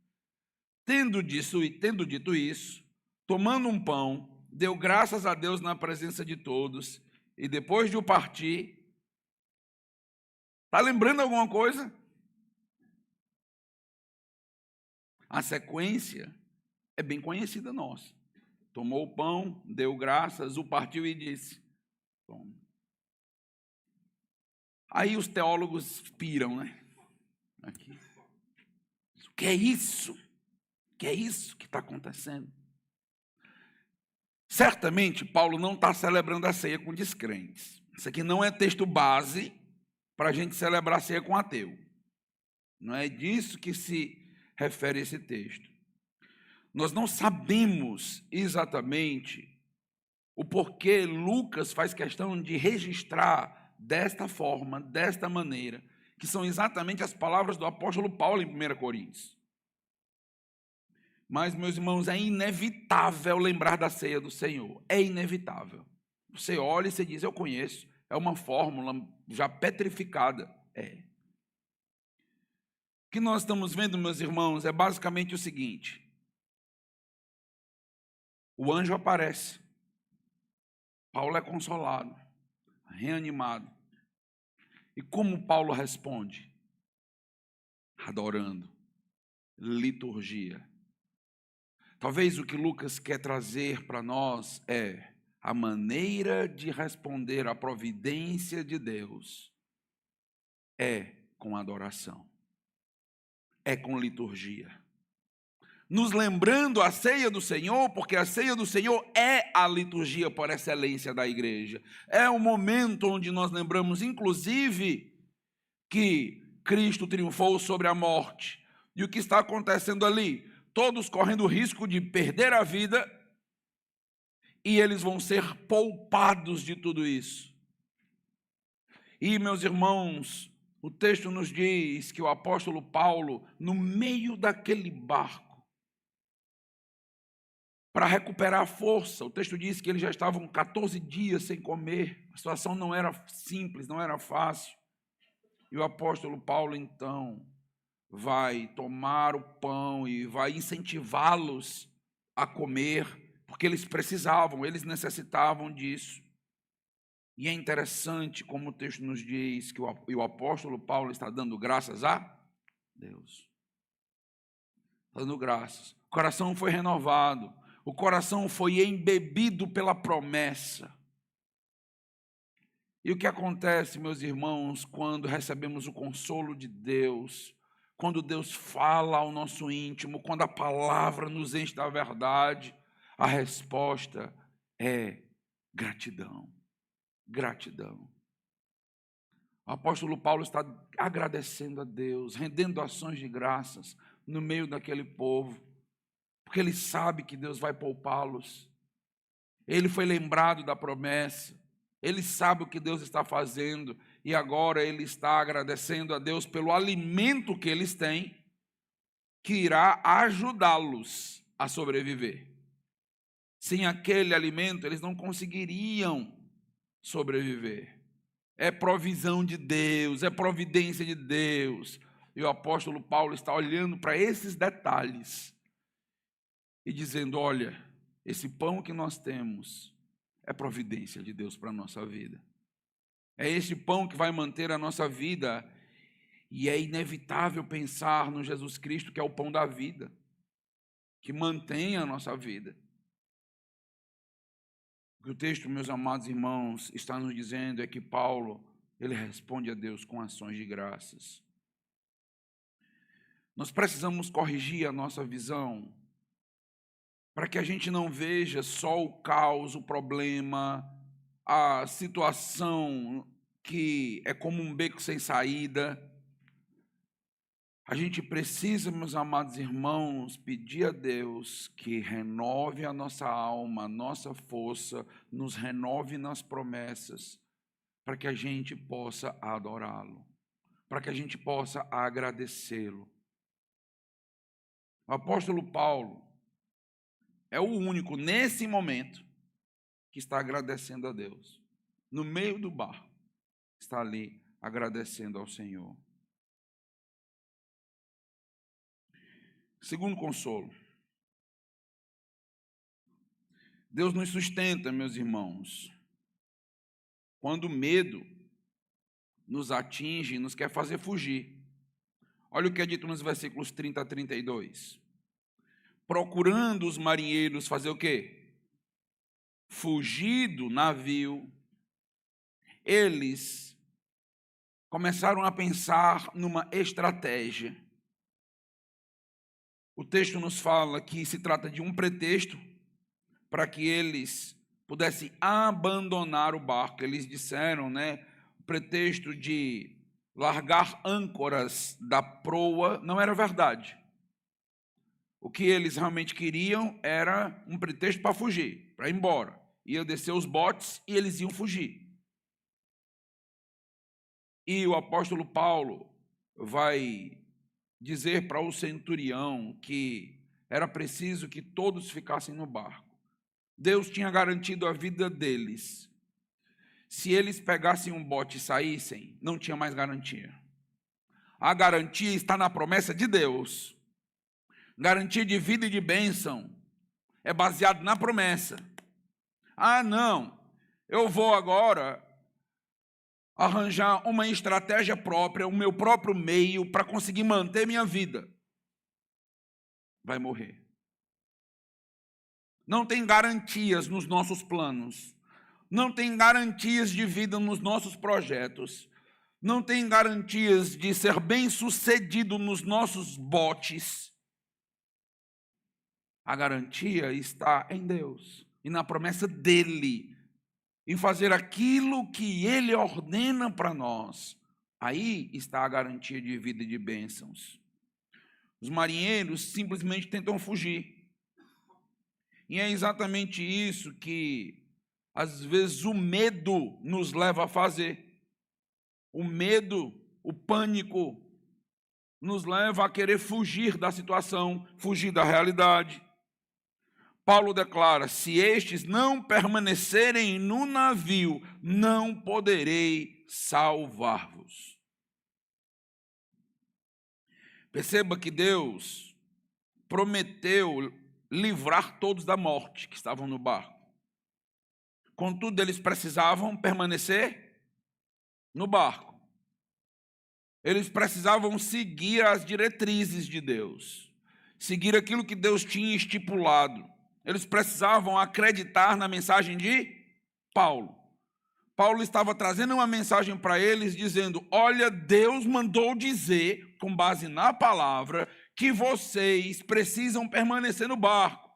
Tendo dito isso, tomando um pão, deu graças a Deus na presença de todos, e depois de o partir, está lembrando alguma coisa? A sequência é bem conhecida nossa. Tomou o pão, deu graças, o partiu e disse: toma. Aí os teólogos piram, né? Aqui. O que é isso? O que é isso que está acontecendo? Certamente, Paulo não está celebrando a ceia com descrentes. Isso aqui não é texto base para a gente celebrar a ceia com ateu. Não é disso que se refere esse texto. Nós não sabemos exatamente o porquê Lucas faz questão de registrar desta forma, desta maneira, que são exatamente as palavras do apóstolo Paulo em 1 Coríntios. Mas, meus irmãos, é inevitável lembrar da ceia do Senhor. É inevitável. Você olha e você diz: eu conheço. É uma fórmula já petrificada. É. O que nós estamos vendo, meus irmãos, é basicamente o seguinte. O anjo aparece. Paulo é consolado, reanimado. E como Paulo responde? Adorando. Liturgia. Talvez o que Lucas quer trazer para nós é a maneira de responder à providência de Deus é com adoração, é com liturgia. Nos lembrando a ceia do Senhor, porque a ceia do Senhor é a liturgia por excelência da igreja. É o momento onde nós lembramos, inclusive, que Cristo triunfou sobre a morte. E o que está acontecendo ali? Todos correndo o risco de perder a vida, e eles vão ser poupados de tudo isso. E, meus irmãos, o texto nos diz que o apóstolo Paulo, no meio daquele barco, para recuperar a força, o texto diz que eles já estavam 14 dias sem comer, a situação não era simples, não era fácil. E o apóstolo Paulo, então, vai tomar o pão e vai incentivá-los a comer, porque eles precisavam, eles necessitavam disso. E é interessante como o texto nos diz que o apóstolo Paulo está dando graças a Deus. Está dando graças. O coração foi renovado, o coração foi embebido pela promessa. E o que acontece, meus irmãos, quando recebemos o consolo de Deus, quando Deus fala ao nosso íntimo, quando a palavra nos enche da verdade, a resposta é gratidão. Gratidão. O apóstolo Paulo está agradecendo a Deus, rendendo ações de graças no meio daquele povo, porque ele sabe que Deus vai poupá-los. Ele foi lembrado da promessa, ele sabe o que Deus está fazendo, e agora ele está agradecendo a Deus pelo alimento que eles têm, que irá ajudá-los a sobreviver. Sem aquele alimento, eles não conseguiriam sobreviver. é provisão de Deus, é providência de Deus. E o apóstolo Paulo está olhando para esses detalhes e dizendo: olha, esse pão que nós temos é providência de Deus para a nossa vida. É esse pão que vai manter a nossa vida. E é inevitável pensar no Jesus Cristo, que é o pão da vida, que mantém a nossa vida. O que o texto, meus amados irmãos, está nos dizendo é que Paulo, ele responde a Deus com ações de graças. Nós precisamos corrigir a nossa visão para que a gente não veja só o caos, o problema, a situação que é como um beco sem saída. A gente precisa, meus amados irmãos, pedir a Deus que renove a nossa alma, a nossa força, nos renove nas promessas, para que a gente possa adorá-lo, para que a gente possa agradecê-lo. O apóstolo Paulo é o único, nesse momento, que está agradecendo a Deus. No meio do barco, está ali agradecendo ao Senhor. Segundo consolo, Deus nos sustenta, meus irmãos, quando o medo nos atinge e nos quer fazer fugir. Olha o que é dito nos versículos 30 a 32. Procurando os marinheiros fazer o quê? Fugir do navio, eles começaram a pensar numa estratégia. O texto nos fala que se trata de um pretexto para que eles pudessem abandonar o barco. Eles disseram, o pretexto de largar âncoras da proa não era verdade. O que eles realmente queriam era um pretexto para fugir, para ir embora. Ia descer os botes e eles iam fugir. E o apóstolo Paulo vai dizer para o centurião que era preciso que todos ficassem no barco. Deus tinha garantido a vida deles. Se eles pegassem um bote e saíssem, não tinha mais garantia. A garantia está na promessa de Deus. Garantia de vida e de bênção é baseado na promessa. Ah, não, eu vou agora arranjar uma estratégia própria, o meu próprio meio para conseguir manter minha vida. Vai morrer. Não tem garantias nos nossos planos. Não tem garantias de vida nos nossos projetos. Não tem garantias de ser bem-sucedido nos nossos botes. A garantia está em Deus e na promessa dEle, em fazer aquilo que Ele ordena para nós. Aí está a garantia de vida e de bênçãos. Os marinheiros simplesmente tentam fugir. E é exatamente isso que, às vezes, o medo nos leva a fazer. O medo, o pânico, nos leva a querer fugir da situação, fugir da realidade. Paulo declara: se estes não permanecerem no navio, não poderei salvar-vos. Perceba que Deus prometeu livrar todos da morte que estavam no barco. Contudo, eles precisavam permanecer no barco. Eles precisavam seguir as diretrizes de Deus, seguir aquilo que Deus tinha estipulado. Eles precisavam acreditar na mensagem de Paulo. Paulo estava trazendo uma mensagem para eles, dizendo: olha, Deus mandou dizer, com base na palavra, que vocês precisam permanecer no barco.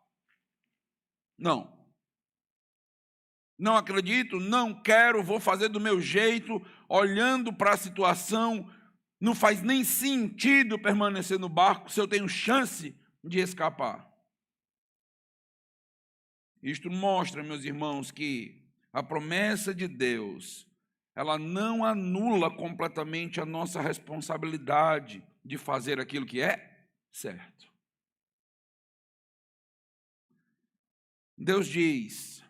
Não acredito, não quero, vou fazer do meu jeito, olhando para a situação, não faz nem sentido permanecer no barco se eu tenho chance de escapar. Isto mostra, meus irmãos, que a promessa de Deus, ela não anula completamente a nossa responsabilidade de fazer aquilo que é certo. Deus diz: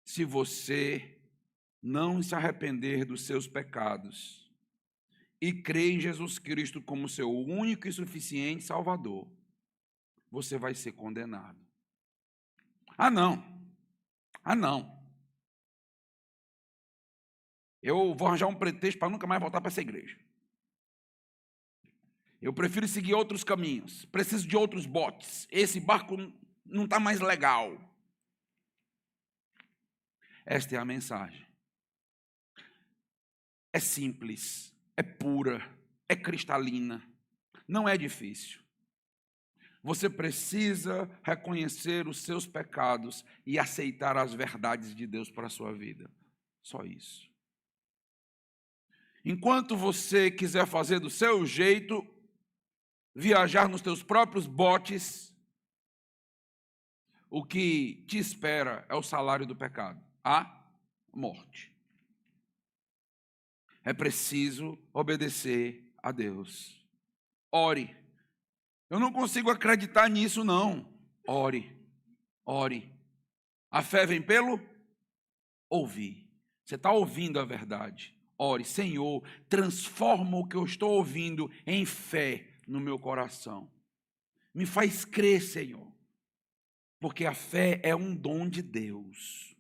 se você não se arrepender dos seus pecados e crer em Jesus Cristo como seu único e suficiente Salvador, você vai ser condenado. Ah, não. Ah, não. Eu vou arranjar um pretexto para nunca mais voltar para essa igreja. Eu prefiro seguir outros caminhos. Preciso de outros botes. Esse barco não está mais legal. Esta é a mensagem. É simples, é pura, é cristalina. Não é difícil. Você precisa reconhecer os seus pecados e aceitar as verdades de Deus para a sua vida. Só isso. Enquanto você quiser fazer do seu jeito, viajar nos teus próprios botes, o que te espera é o salário do pecado, a morte. É preciso obedecer a Deus. Ore. Eu não consigo acreditar nisso, não. Ore. Ore. A fé vem pelo ouvir. Você está ouvindo a verdade. Ore, Senhor, transforma o que eu estou ouvindo em fé no meu coração. Me faz crer, Senhor, porque a fé é um dom de Deus.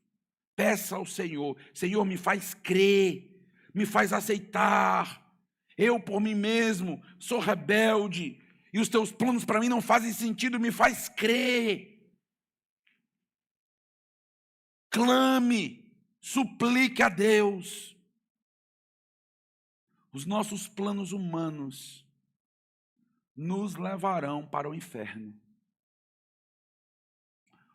Peça ao Senhor, Senhor, me faz crer, me faz aceitar. Eu, por mim mesmo, sou rebelde e os teus planos para mim não fazem sentido, me faz crer. Clame, suplique a Deus. Os nossos planos humanos nos levarão para o inferno.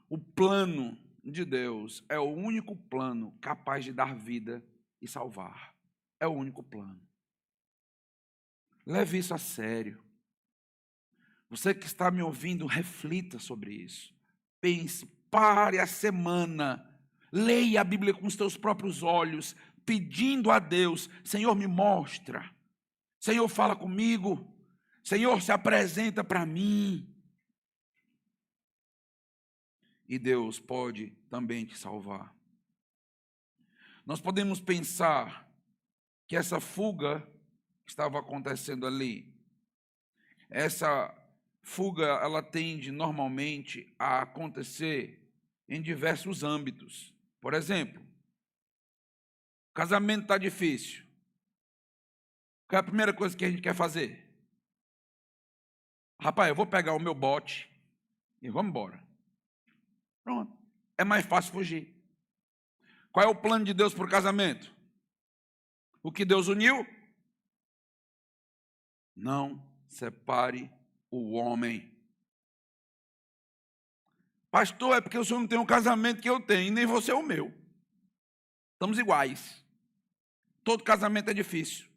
O plano de Deus é o único plano capaz de dar vida e salvar. É o único plano. Leve isso a sério. Você que está me ouvindo, reflita sobre isso. Pense, pare a semana, leia a Bíblia com os teus próprios olhos, pedindo a Deus, Senhor, me mostra. Senhor, fala comigo. Senhor, se apresenta para mim. E Deus pode também te salvar. Nós podemos pensar que essa fuga que estava acontecendo ali, essa fuga, ela tende normalmente a acontecer em diversos âmbitos. Por exemplo, o casamento está difícil. Qual é a primeira coisa que a gente quer fazer? Rapaz, eu vou pegar o meu bote e vamos embora. Pronto. É mais fácil fugir. Qual é o plano de Deus para o casamento? O que Deus uniu? Não separe o homem. Pastor, é porque o senhor não tem um casamento que eu tenho, e nem você é o meu. Estamos iguais. Todo casamento é difícil.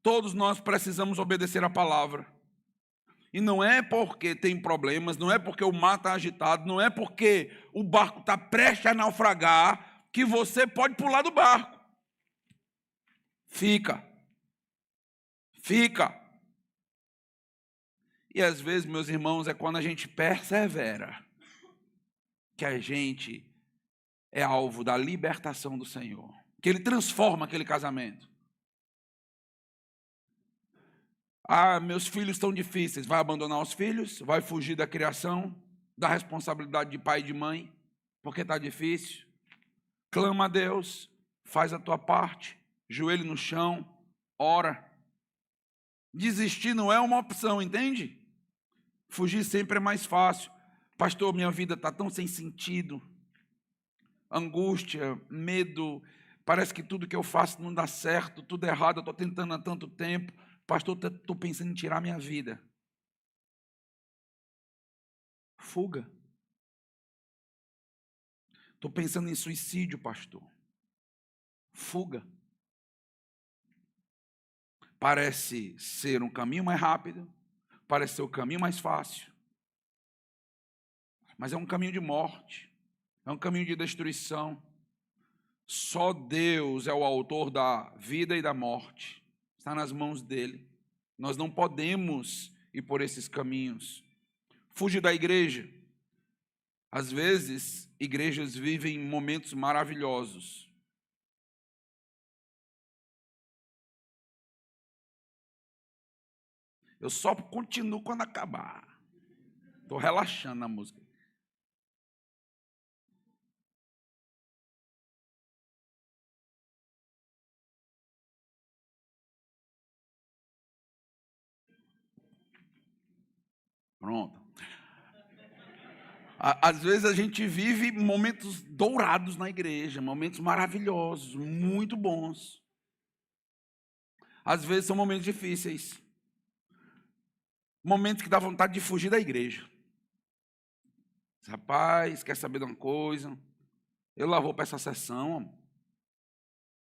Todos nós precisamos obedecer a palavra. E não é porque tem problemas, não é porque o mar está agitado, não é porque o barco está prestes a naufragar, que você pode pular do barco. Fica. E às vezes, meus irmãos, é quando a gente persevera que a gente é alvo da libertação do Senhor, que Ele transforma aquele casamento. Ah, meus filhos estão difíceis. Vai abandonar os filhos? Vai fugir da criação, da responsabilidade de pai e de mãe, porque está difícil? Clama a Deus, faz a tua parte, joelho no chão, ora. Desistir não é uma opção, entende? Fugir sempre é mais fácil. Pastor, minha vida está tão sem sentido. Angústia, medo, parece que tudo que eu faço não dá certo, tudo errado, eu estou tentando há tanto tempo. Pastor, estou pensando em tirar minha vida. Fuga. Estou pensando em suicídio, pastor. Fuga. Parece ser um caminho mais rápido, parece ser o caminho mais fácil, mas é um caminho de morte, é um caminho de destruição. Só Deus é o autor da vida e da morte. Está nas mãos dele. Nós não podemos ir por esses caminhos. Fuge da igreja. Às vezes, igrejas vivem momentos maravilhosos. Eu só continuo quando acabar. Estou relaxando na música. Pronto. Às vezes a gente vive momentos dourados na igreja, momentos maravilhosos, muito bons. Às vezes são momentos difíceis. Momentos que dá vontade de fugir da igreja. Rapaz, quer saber de uma coisa? Eu lá vou para essa sessão.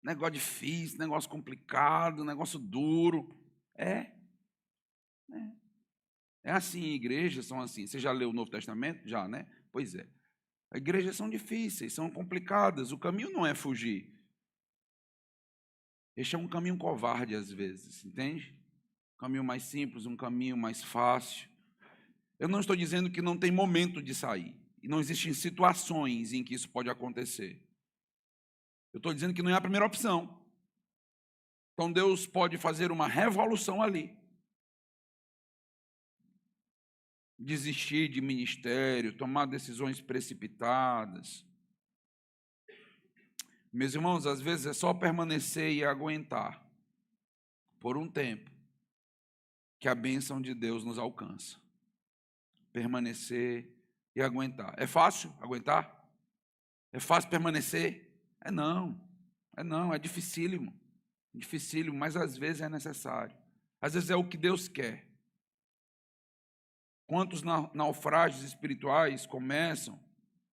Negócio difícil, negócio complicado, negócio duro. É assim, igrejas são assim. Você já leu o Novo Testamento? Já, né? Pois é. As igrejas são difíceis, são complicadas. O caminho não é fugir. Este é um caminho covarde às vezes, entende? Um caminho mais simples, um caminho mais fácil. Eu não estou dizendo que não tem momento de sair. E não existem situações em que isso pode acontecer. Eu estou dizendo que não é a primeira opção. Então Deus pode fazer uma revolução ali. Desistir de ministério, tomar decisões precipitadas. Meus irmãos, às vezes é só permanecer e aguentar por um tempo que a bênção de Deus nos alcança. Permanecer e aguentar. É fácil aguentar? É fácil permanecer? Não, é dificílimo. Dificílimo, mas às vezes é necessário. Às vezes é o que Deus quer. Quantos naufrágios espirituais começam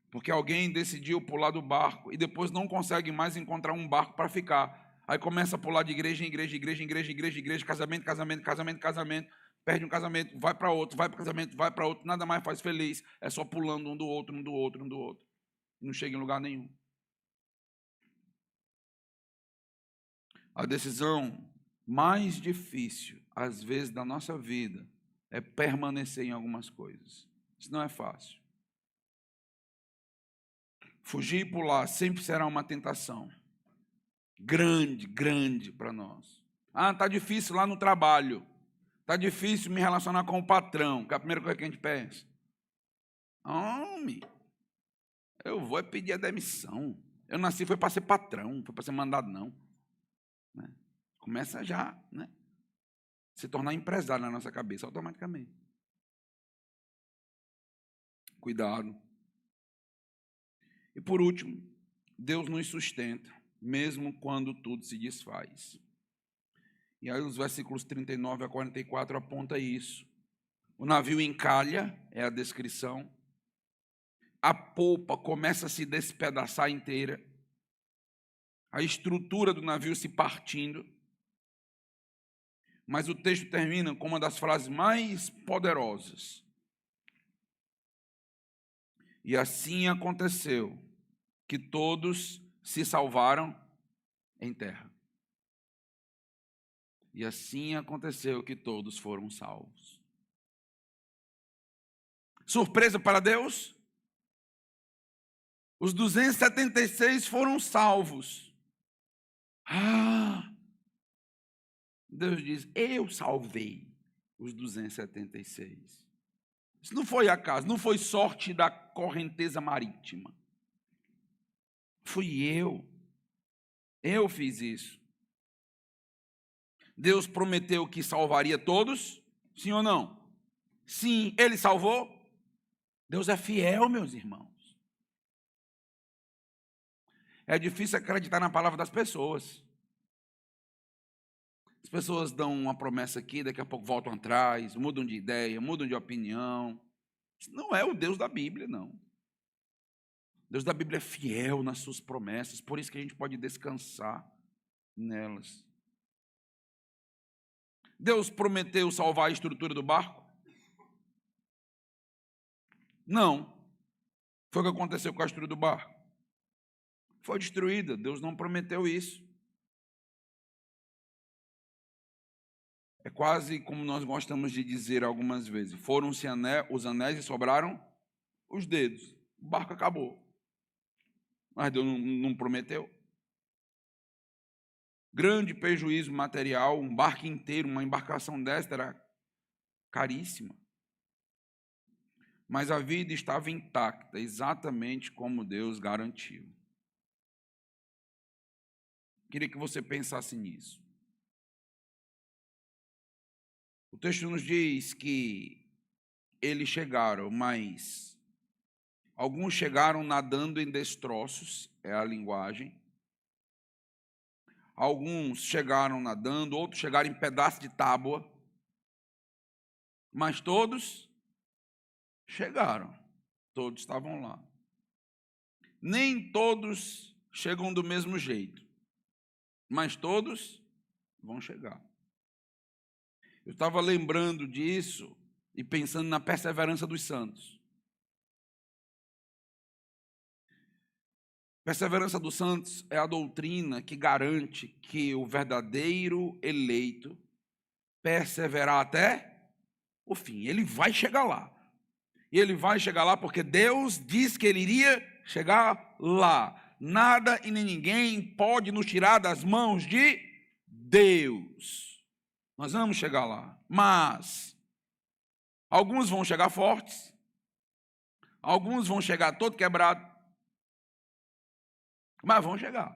porque alguém decidiu pular do barco e depois não consegue mais encontrar um barco para ficar. Aí começa a pular de igreja em igreja, casamento, perde um casamento, vai para outro, vai para casamento, vai para outro, nada mais faz feliz, é só pulando um do outro. Não chega em lugar nenhum. A decisão mais difícil, às vezes, da nossa vida é permanecer em algumas coisas. Isso não é fácil. Fugir e pular sempre será uma tentação. Grande para nós. Está difícil lá no trabalho. Está difícil me relacionar com o patrão, que é a primeira coisa que a gente pensa. Homem, eu vou pedir a demissão. Eu nasci foi para ser patrão, foi para ser mandado não. Né? Começa já, né? Se tornar empresário na nossa cabeça, automaticamente. Cuidado. E por último, Deus nos sustenta, mesmo quando tudo se desfaz. E aí os versículos 39 a 44 apontam isso. O navio encalha, é a descrição. A polpa começa a se despedaçar inteira. A estrutura do navio se partindo. Mas o texto termina com uma das frases mais poderosas. E assim aconteceu, que todos se salvaram em terra. E assim aconteceu que todos foram salvos. Surpresa para Deus? Os 276 foram salvos. Deus diz, eu salvei os 276. Isso não foi acaso, não foi sorte da correnteza marítima. Fui eu. Eu fiz isso. Deus prometeu que salvaria todos? Sim ou não? Sim, Ele salvou? Deus é fiel, meus irmãos. É difícil acreditar na palavra das pessoas. As pessoas dão uma promessa aqui, daqui a pouco voltam atrás, mudam de ideia, mudam de opinião. Isso não é o Deus da Bíblia, não. Deus da Bíblia é fiel nas suas promessas, por isso que a gente pode descansar nelas. Deus prometeu salvar a estrutura do barco? Não. Foi o que aconteceu com a estrutura do barco. Foi destruída, Deus não prometeu isso. É quase como nós gostamos de dizer algumas vezes, foram-se os anéis e sobraram os dedos. O barco acabou. Mas Deus não prometeu. Grande prejuízo material, um barco inteiro, uma embarcação desta era caríssima. Mas a vida estava intacta, exatamente como Deus garantiu. Queria que você pensasse nisso. O texto nos diz que eles chegaram, mas alguns chegaram nadando em destroços, é a linguagem. Alguns chegaram nadando, outros chegaram em pedaço de tábua. Mas todos chegaram, todos estavam lá. Nem todos chegam do mesmo jeito, mas todos vão chegar. Eu estava lembrando disso e pensando na perseverança dos santos. Perseverança dos santos é a doutrina que garante que o verdadeiro eleito perseverar até o fim. Ele vai chegar lá. E ele vai chegar lá porque Deus disse que ele iria chegar lá. Nada e nem ninguém pode nos tirar das mãos de Deus. Nós vamos chegar lá. Mas alguns vão chegar fortes. Alguns vão chegar todo quebrado. Mas vão chegar.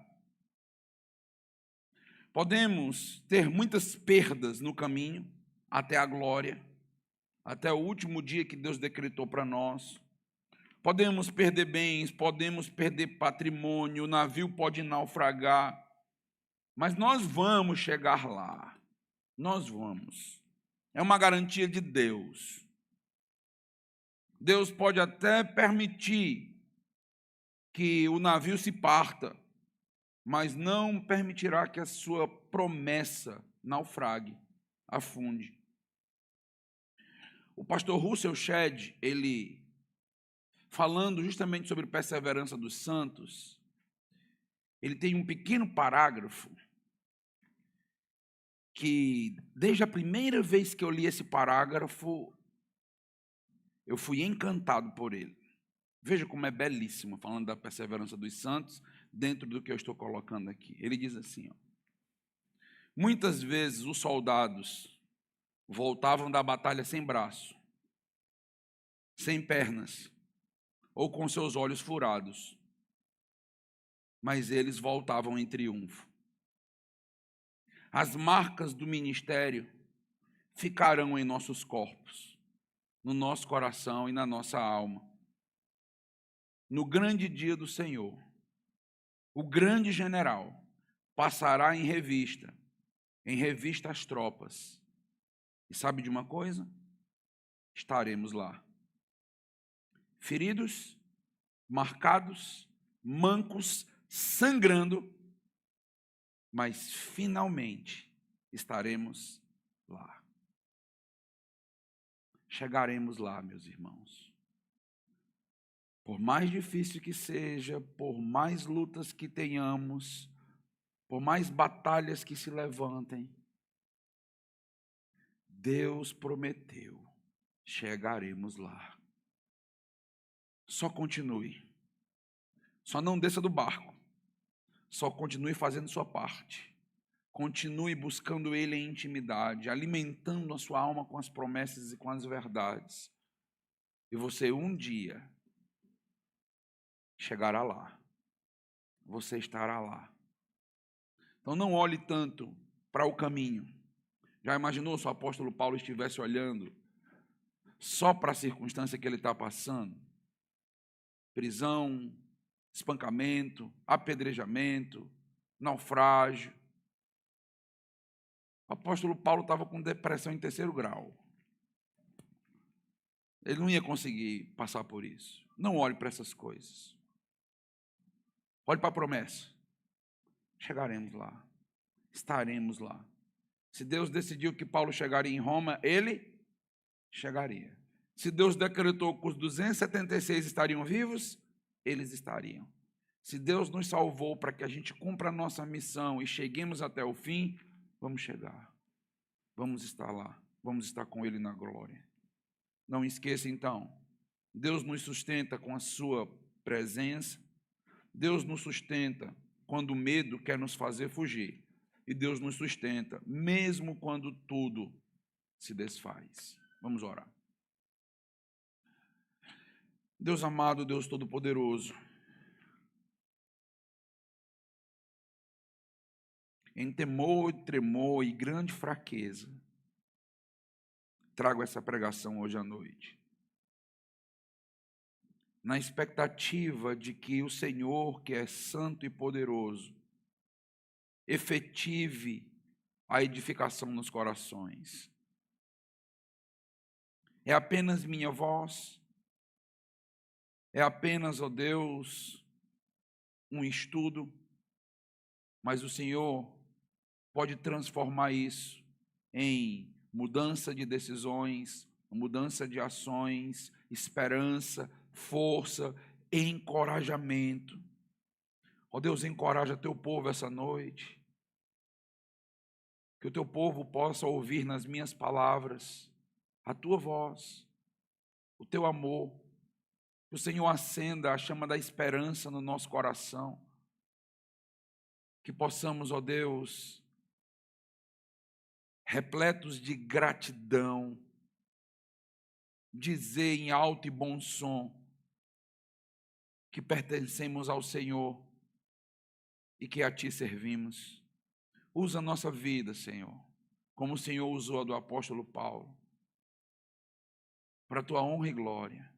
Podemos ter muitas perdas no caminho até a glória, até o último dia que Deus decretou para nós. Podemos perder bens, podemos perder patrimônio, o navio pode naufragar, mas nós vamos chegar lá. Nós vamos. É uma garantia de Deus. Deus pode até permitir que o navio se parta, mas não permitirá que a sua promessa naufrague, afunde. O pastor Russell Shedd, ele, falando justamente sobre perseverança dos santos, ele tem um pequeno parágrafo que, desde a primeira vez que eu li esse parágrafo, eu fui encantado por ele. Veja como é belíssimo, falando da perseverança dos santos, dentro do que eu estou colocando aqui. Ele diz assim, ó, muitas vezes os soldados voltavam da batalha sem braço, sem pernas, ou com seus olhos furados, mas eles voltavam em triunfo. As marcas do ministério ficarão em nossos corpos, no nosso coração e na nossa alma. No grande dia do Senhor, o grande general passará em revista as tropas. E sabe de uma coisa? Estaremos lá. Feridos, marcados, mancos, sangrando, mas finalmente estaremos lá. Chegaremos lá, meus irmãos. Por mais difícil que seja, por mais lutas que tenhamos, por mais batalhas que se levantem, Deus prometeu, chegaremos lá. Só continue. Só não desça do barco. Só continue fazendo sua parte. Continue buscando Ele em intimidade, alimentando a sua alma com as promessas e com as verdades. E você um dia chegará lá. Você estará lá. Então não olhe tanto para o caminho. Já imaginou se o apóstolo Paulo estivesse olhando só para a circunstância que ele está passando? Prisão, espancamento, apedrejamento, naufrágio. O apóstolo Paulo estava com depressão em 3º grau. Ele não ia conseguir passar por isso. Não olhe para essas coisas. Olhe para a promessa. Chegaremos lá. Estaremos lá. Se Deus decidiu que Paulo chegaria em Roma, ele chegaria. Se Deus decretou que os 276 estariam vivos, eles estariam. Se Deus nos salvou para que a gente cumpra a nossa missão e cheguemos até o fim, vamos chegar. Vamos estar lá. Vamos estar com Ele na glória. Não esqueça, então, Deus nos sustenta com a sua presença. Deus nos sustenta quando o medo quer nos fazer fugir. E Deus nos sustenta, mesmo quando tudo se desfaz. Vamos orar. Deus amado, Deus Todo-Poderoso, em temor, tremor e grande fraqueza, trago essa pregação hoje à noite, na expectativa de que o Senhor, que é santo e poderoso, efetive a edificação nos corações. É apenas minha voz, é apenas, ó Deus, um estudo, mas o Senhor pode transformar isso em mudança de decisões, mudança de ações, esperança, força, encorajamento. Ó Deus, encoraja teu povo essa noite, que o teu povo possa ouvir nas minhas palavras a tua voz, o teu amor, que o Senhor acenda a chama da esperança no nosso coração, que possamos, ó Deus, repletos de gratidão, dizer em alto e bom som que pertencemos ao Senhor e que a Ti servimos. Usa a nossa vida, Senhor, como o Senhor usou a do apóstolo Paulo, para a Tua honra e glória.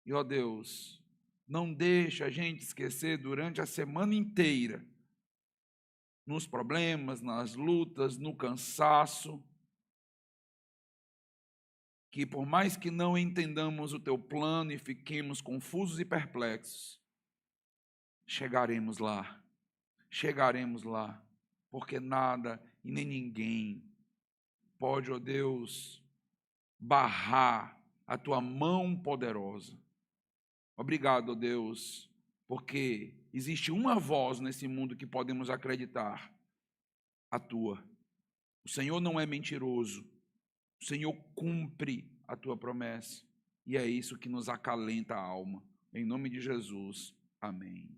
E, ó Deus, não deixa a gente esquecer durante a semana inteira, nos problemas, nas lutas, no cansaço, que por mais que não entendamos o Teu plano e fiquemos confusos e perplexos, chegaremos lá, porque nada e nem ninguém pode, ó Deus, barrar a Tua mão poderosa. Obrigado, ó Deus, porque existe uma voz nesse mundo que podemos acreditar, a Tua. O Senhor não é mentiroso, o Senhor cumpre a Tua promessa, e é isso que nos acalenta a alma. Em nome de Jesus, amém.